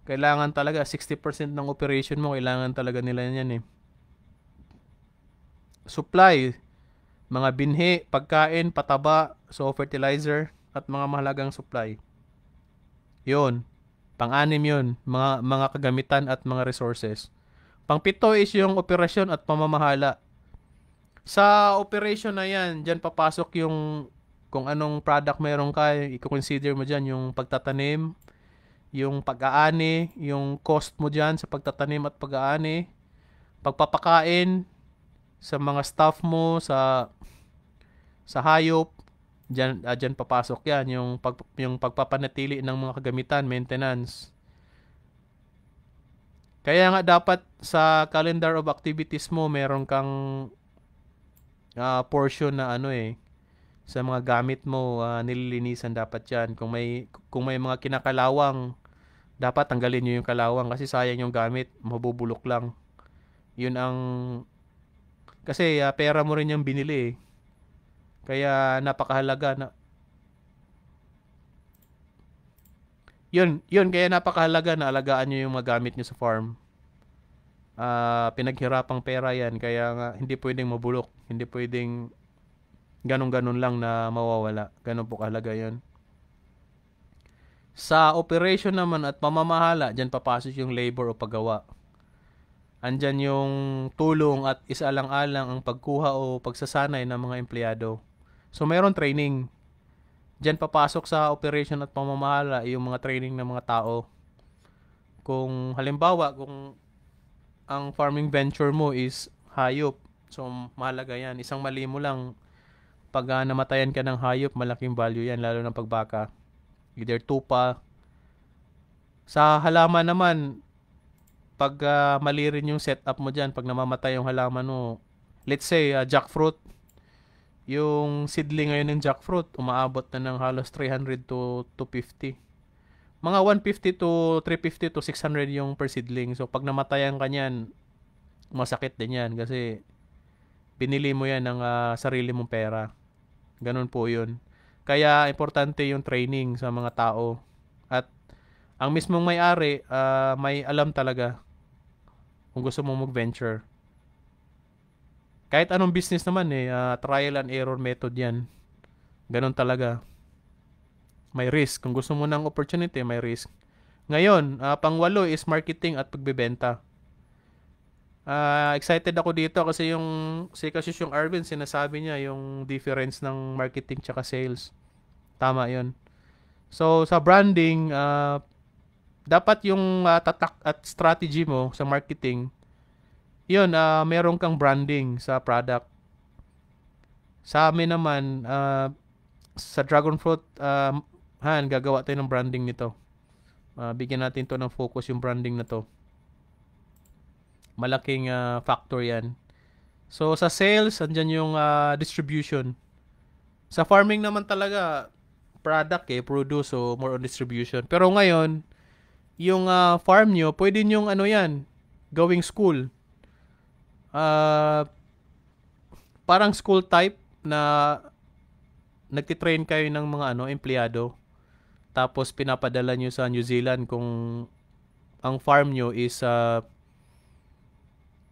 kailangan talaga 60% ng operation mo, kailangan talaga nila yan eh. Supply, mga binhi, pagkain, pataba, so fertilizer, at mga mahalagang supply. Yun. Pang-anim yun, mga kagamitan at mga resources. Pang-pito is yung operasyon at pamamahala. Sa operation na yan, dyan papasok yung kung anong product meron ka, i-consider mo dyan yung pagtatanim, yung pag-aani, yung cost mo dyan sa pagtatanim at pag-aani, pagpapakain sa mga staff mo, sa hayop, dyan papasok yan, yung pagpapanatili ng mga kagamitan, maintenance. Kaya nga dapat sa calendar of activities mo, meron kang portion na ano eh, sa mga gamit mo, nililinisan dapat yan. Kung may mga kinakalawang, dapat tanggalin nyo yung kalawang kasi sayang yung gamit, mabubulok lang. Yun ang, kasi pera mo rin yung binili eh. Kaya napakahalaga na kaya napakahalaga na alagaan nyo yung mga gamit nyo sa farm. Pinaghirapang pera yan, kaya nga hindi pwedeng mabulok, hindi pwedeng ganun-ganun lang na mawawala. Ganun po kahalaga yun. Sa operation naman at pamamahala, dyan papasok yung labor o paggawa. Andyan yung tulong at isaalang-alang ang pagkuha o pagsasanay ng mga empleyado. So, mayroon training. Diyan papasok sa operation at pamamahala yung mga training ng mga tao. Kung halimbawa, kung ang farming venture mo is hayop, so mahalaga yan. Isang mali mo lang, pag namatayan ka ng hayop, malaking value yan, lalo ng pagbaka. Either tupa. Sa halaman naman, pag mali rin yung setup mo dyan, pag namamatay yung halaman mo, let's say, jackfruit, yung seedling ngayon ng jackfruit, umaabot na ng halos 300 to 250. Mga 150 to 350 to 600 yung per seedling. So, pag namatayan ka niyan, masakit din yan kasi pinili mo yan ng sarili mong pera. Ganun po yun. Kaya importante yung training sa mga tao. At ang mismong may-ari, may alam talaga kung gusto mong mag-venture. Kahit anong business naman trial and error method yan. Ganun talaga. May risk. Kung gusto mo ng opportunity, may risk. Ngayon, pangwalo is marketing at pagbebenta. Excited ako dito kasi kasi yung Arvin, sinasabi niya yung difference ng marketing tsaka sales. Tama yun. So, sa branding, dapat yung tatak at strategy mo sa marketing, yun, meron kang branding sa product. Sa amin naman, sa Dragon Fruit, gagawa tayo ng branding nito. Bigyan natin to ng focus yung branding na to. Malaking factor yan. So, sa sales, andyan yung distribution. Sa farming naman talaga, product produce, so more on distribution. Pero ngayon, yung farm nyo, pwede nyo gawing school. Parang school type na nagtitrain kayo ng mga empleyado. Tapos pinapadala nyo sa New Zealand kung ang farm nyo is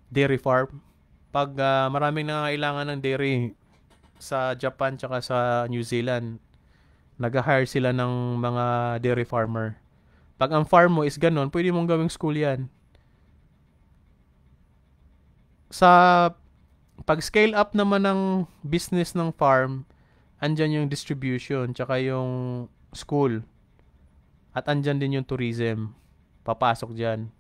dairy farm. Pag maraming nangangailangan ng dairy sa Japan tsaka sa New Zealand, nag-hire sila ng mga dairy farmer. Pag ang farm mo is ganun, pwede mong gawing school yan. Sa pag-scale up naman ng business ng farm, andyan yung distribution, tsaka yung school. At andyan din yung tourism. Papasok dyan.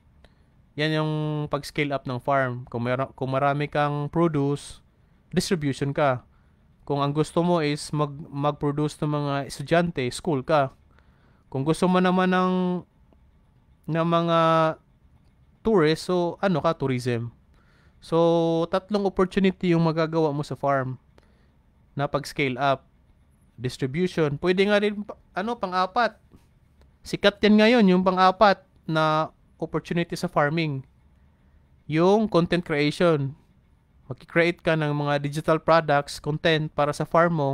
Yan yung pag-scale up ng farm. Kung marami kang produce, distribution ka. Kung ang gusto mo is mag-produce ng mga estudyante, school ka. Kung gusto mo naman ng mga tourist, so tourism. So, 3 opportunity yung magagawa mo sa farm na pag-scale up. Distribution. Pwede nga rin, pang-4. Sikat yan ngayon, yung pang-4 na opportunity sa farming. Yung content creation. Mag-create ka ng mga digital products, content para sa farm mo.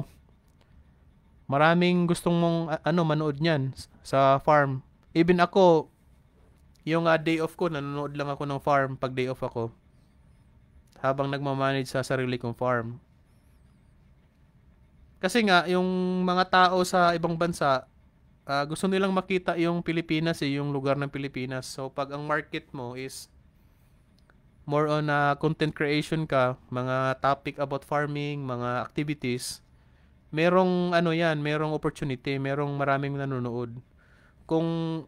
Maraming gustong mong manood niyan sa farm. Even ako, yung day off ko, nanonood lang ako ng farm pag day off ako. Habang nagmamanage sa sarili kong farm. Kasi nga, yung mga tao sa ibang bansa, gusto nilang makita yung Pilipinas, yung lugar ng Pilipinas. So, pag ang market mo is more on content creation ka, mga topic about farming, mga activities, merong merong opportunity, merong maraming nanonood. Kung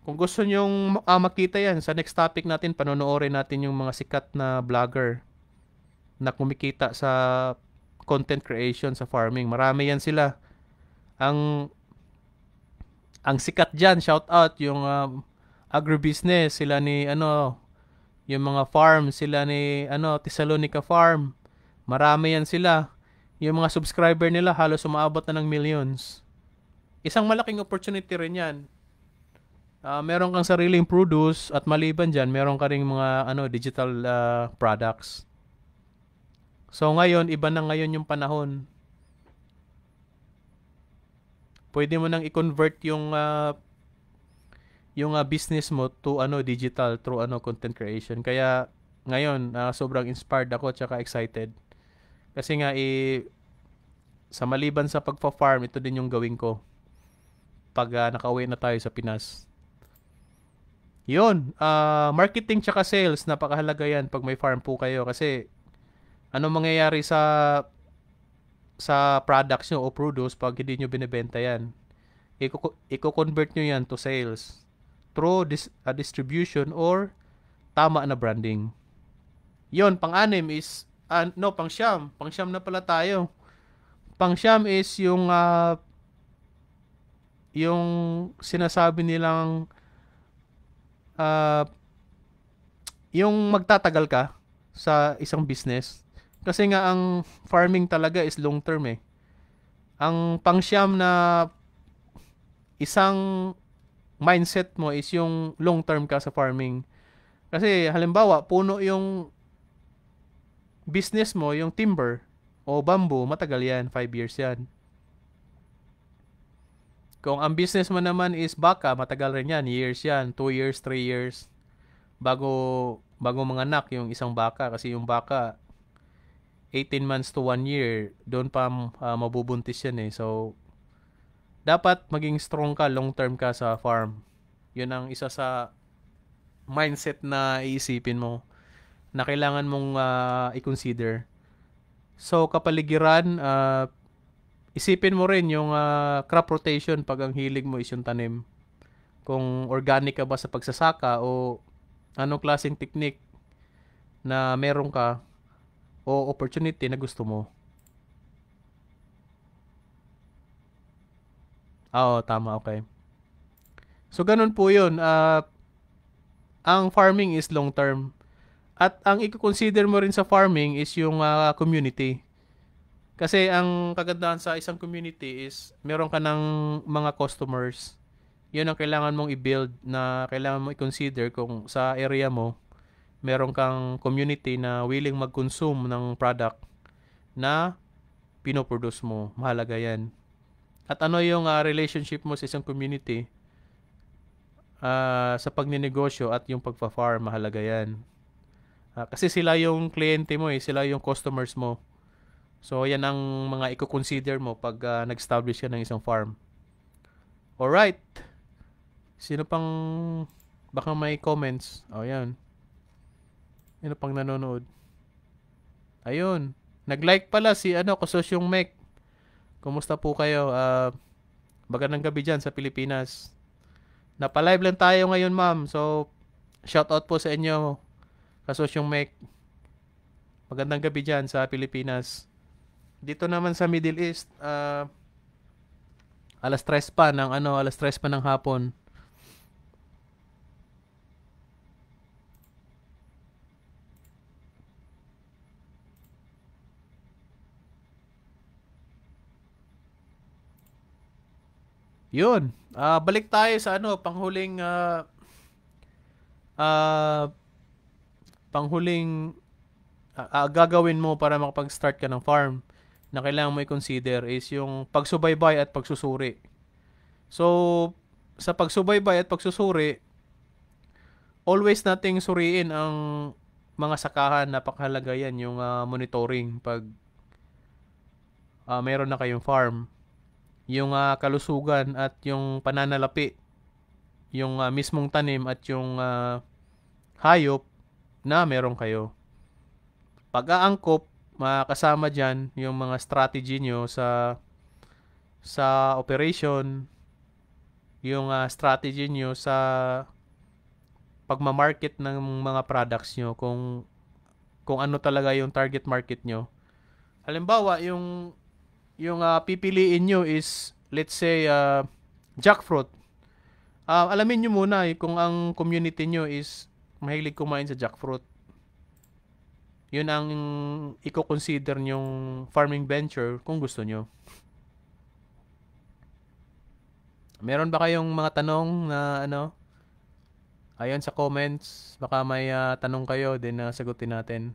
gusto nyong makita yan, sa next topic natin, panonoorin natin yung mga sikat na vlogger na kumikita sa content creation sa farming. Marami yan sila. Ang sikat dyan, shout out, yung agribusiness, sila ni yung mga farm, sila ni Thessalonica Farm. Marami yan sila. Yung mga subscriber nila halos umaabot na ng millions. Isang malaking opportunity rin yan. Meron kang sariling produce at maliban dyan, meron ka ring mga digital products. So ngayon, iba na ngayon yung panahon. Pwede mo nang i-convert yung business mo to digital through content creation. Kaya ngayon, sobrang inspired ako tsaka excited. Kasi nga sa maliban sa pagfa-farm, ito din yung gawin ko pag nakauwi na tayo sa Pinas. Yun, marketing tsaka sales, napakahalaga yan pag may farm po kayo kasi ano mangyayari sa products nyo o produce pag hindi nyo binibenta yan. Iko-convert nyo yan to sales through distribution or tama na branding. Yun, pang-6 is pang-9. Pang-9 na pala tayo. Pang-9 is yung sinasabi nilang yung magtatagal ka sa isang business. Kasi nga ang farming talaga is long term Ang pang-9 na isang mindset mo is yung long term ka sa farming. Kasi halimbawa, puno yung business mo, yung timber o bamboo, matagal yan, 5 years yan. Kung ang business mo naman is baka, matagal rin yan, years yan, 2 years, 3 years, bago manganak yung isang baka. Kasi yung baka, 18 months to 1 year, doon pa mabubuntis yan eh. So, dapat maging strong ka, long term ka sa farm. Yun ang isa sa mindset na iisipin mo na kailangan mong i-consider. So, kapaligiran, isipin mo rin yung crop rotation pag ang hilig mo is yung tanim. Kung organic ka ba sa pagsasaka o anong klaseng technique na meron ka o opportunity na gusto mo. Oo, tama, okay. So, ganun po yun. Ang farming is long term. At ang i-consider mo rin sa farming is yung community. Kasi ang kagandahan sa isang community is meron ka ng mga customers. Yun ang kailangan mong i-build, na kailangan mong i-consider kung sa area mo meron kang community na willing mag-consume ng product na pinoproduce mo. Mahalaga yan. At ano yung relationship mo sa isang community sa pagninegosyo at yung pagpa-farm, mahalaga yan. Kasi sila yung kliyente mo eh, sila yung customers mo. So, yan ang mga i-consider mo pag nag-establish ka ng isang farm. Alright. Sino pang baka may comments? O, yan. Sino pang nanonood? Ayun. Nag-like pala si Kasosyong Mek. Kumusta po kayo? Magandang gabi dyan sa Pilipinas. Napalive lang tayo ngayon, ma'am. So, shoutout po sa inyo, Kasosyong Mek. Magandang gabi dyan sa Pilipinas. Dito naman sa Middle East, alas 3 pa ng hapon. Yun. Balik tayo sa ah, panghuling gagawin mo para makapag-start ka ng farm na kailangan mo i-consider is yung pagsubaybay at pagsusuri. So, sa pagsubaybay at pagsusuri, always nating suriin ang mga sakahan. Napakahalaga yan, yung monitoring pag meron na kayong farm. Yung kalusugan at yung pananalapi, yung mismong tanim at yung hayop na meron kayo. Pag-aangkop, kasama dyan yung mga strategy nyo sa operation, yung strategy nyo sa pagmamarket ng mga products nyo, kung ano talaga yung target market nyo. Halimbawa, yung pipiliin nyo is, let's say, jackfruit. Alamin nyo muna kung ang community nyo is mahilig kumain sa jackfruit. Yun ang i-consider nyong farming venture kung gusto nyo. Meron ba kayong mga tanong na ayon sa comments? Baka may tanong kayo, din sagutin natin.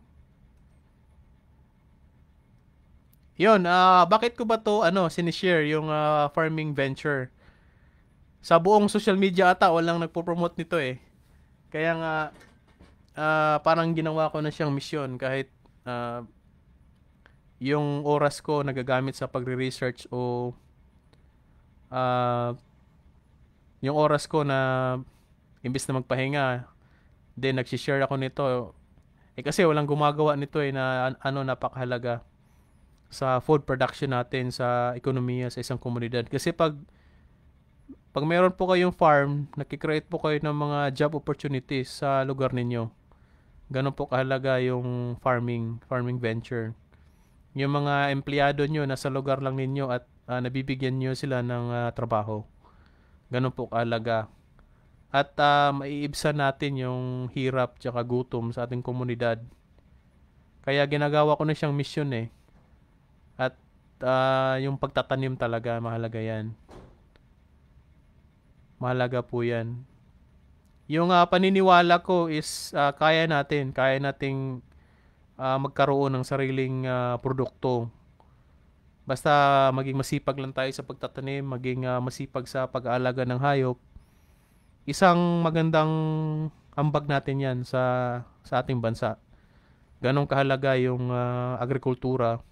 Yun, bakit ko ba to sinishare yung farming venture? Sa buong social media ata, walang nagpo-promote nito eh. Kaya nga, parang ginawa ko na siyang misyon kahit yung oras ko nagagamit sa pagre-research o yung oras ko na imbis na magpahinga, then nagsishare ako nito. Kasi walang gumagawa nito na napakahalaga sa food production natin, sa ekonomiya sa isang komunidad. Kasi pag meron po kayong farm, nakikreate po kayo ng mga job opportunities sa lugar ninyo. Ganun po kahalaga yung farming venture. Yung mga empleyado nyo nasa lugar lang ninyo at nabibigyan nyo sila ng trabaho. Ganun po kahalaga. At maiibsan natin yung hirap tsaka gutom sa ating komunidad. Kaya ginagawa ko na siyang mission eh. At yung pagtatanim talaga, mahalaga yan. Mahalaga po yan. Yung paniniwala ko is kaya nating magkaroon ng sariling produkto. Basta maging masipag lang tayo sa pagtatanim, maging masipag sa pag-aalaga ng hayop. Isang magandang ambag natin 'yan sa ating bansa. Ganong kahalaga yung agrikultura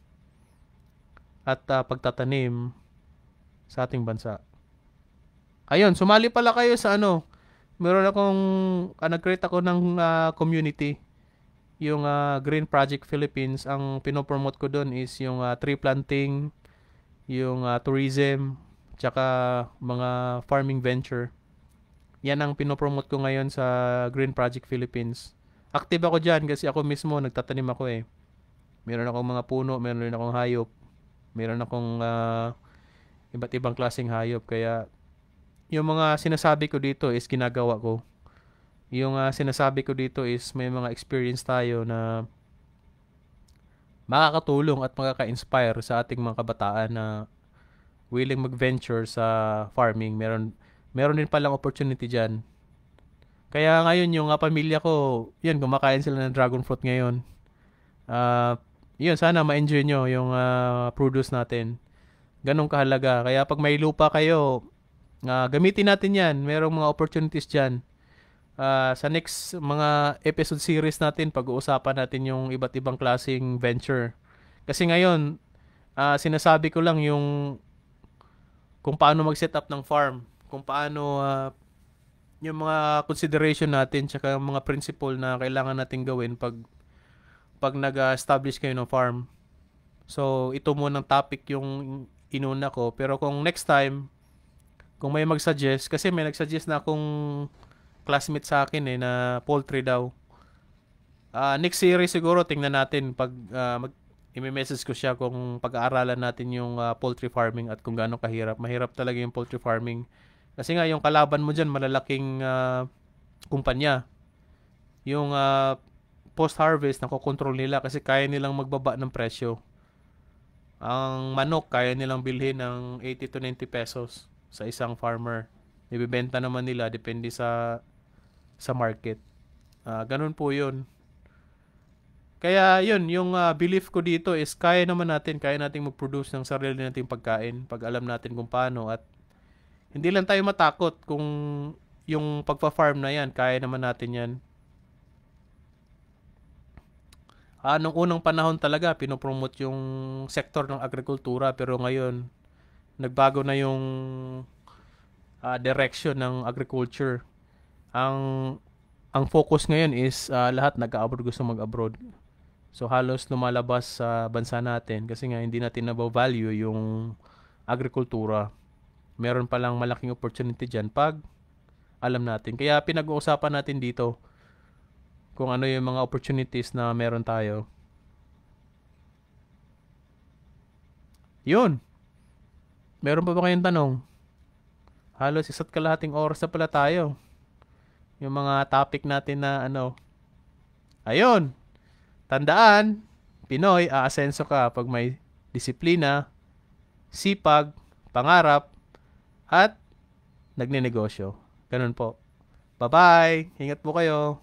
at pagtatanim sa ating bansa. Ayun, sumali pala kayo sa ano. Meron akong nag-create ako ng community. Yung Green Project Philippines, ang pinopromote ko doon is yung tree planting, yung tourism, tsaka mga farming venture. Yan ang pinopromote ko ngayon sa Green Project Philippines. Active ako dyan kasi ako mismo nagtatanim ako eh. Meron akong mga puno, meron rin akong hayop, meron akong iba't ibang klaseng hayop. Kaya yung mga sinasabi ko dito is ginagawa ko. Yung sinasabi ko dito is may mga experience tayo na makakatulong at makaka-inspire sa ating mga kabataan na willing mag-venture sa farming. Meron din palang opportunity diyan. Kaya ngayon yung pamilya ko, yun, kumakain sila ng dragon fruit ngayon. Ah, yun, sana ma-enjoy nyo yung produce natin. Ganong kahalaga. Kaya pag may lupa kayo, gamitin natin yan. Merong mga opportunities dyan. Sa next mga episode series natin, pag-uusapan natin yung iba't ibang klaseng venture. Kasi ngayon, sinasabi ko lang yung kung paano mag-set up ng farm, kung paano yung mga consideration natin, tsaka yung mga principle na kailangan natin gawin pag nag-establish kayo ng farm. So, ito muna ng topic yung inuna ko. Pero kung next time, kung may mag-suggest, kasi may nag-suggest na akong classmate sa akin na poultry daw. Next series siguro tingnan natin pag i-message ko siya kung pag-aaralan natin yung poultry farming at kung gaano kahirap. Mahirap talaga yung poultry farming. Kasi nga yung kalaban mo diyan malalaking kumpanya. Yung post-harvest nakokontrol nila kasi kaya nilang magbaba ng presyo. Ang manok kaya nilang bilhin ng 80 to 90 pesos sa isang farmer. Ibebenta naman nila depende sa market. Ganun po 'yun. Kaya 'yun, yung belief ko dito is kaya nating mag-produce ng sarili nating pagkain pag alam natin kung paano at hindi lang tayo matakot kung yung pagpa-farm na 'yan, kaya naman natin 'yan. Nung unang panahon talaga pinopromote yung sektor ng agrikultura pero ngayon nagbago na yung direction ng agriculture. Ang ang focus ngayon is lahat nag-abroad, gusto mag-abroad. So halos lumalabas sa bansa natin kasi nga hindi natin na-value yung agrikultura. Meron palang malaking opportunity diyan pag alam natin. Kaya pinag-uusapan natin dito kung ano yung mga opportunities na meron tayo. Yun. Meron pa ba kayong tanong? Halos isa't kalahating oras na pala tayo. Yung mga topic natin na ano. Ayun. Tandaan, Pinoy, aasenso ka pag may disiplina, sipag, pangarap, at nagnenegosyo. Ganun po. Bye-bye. Ingat po kayo.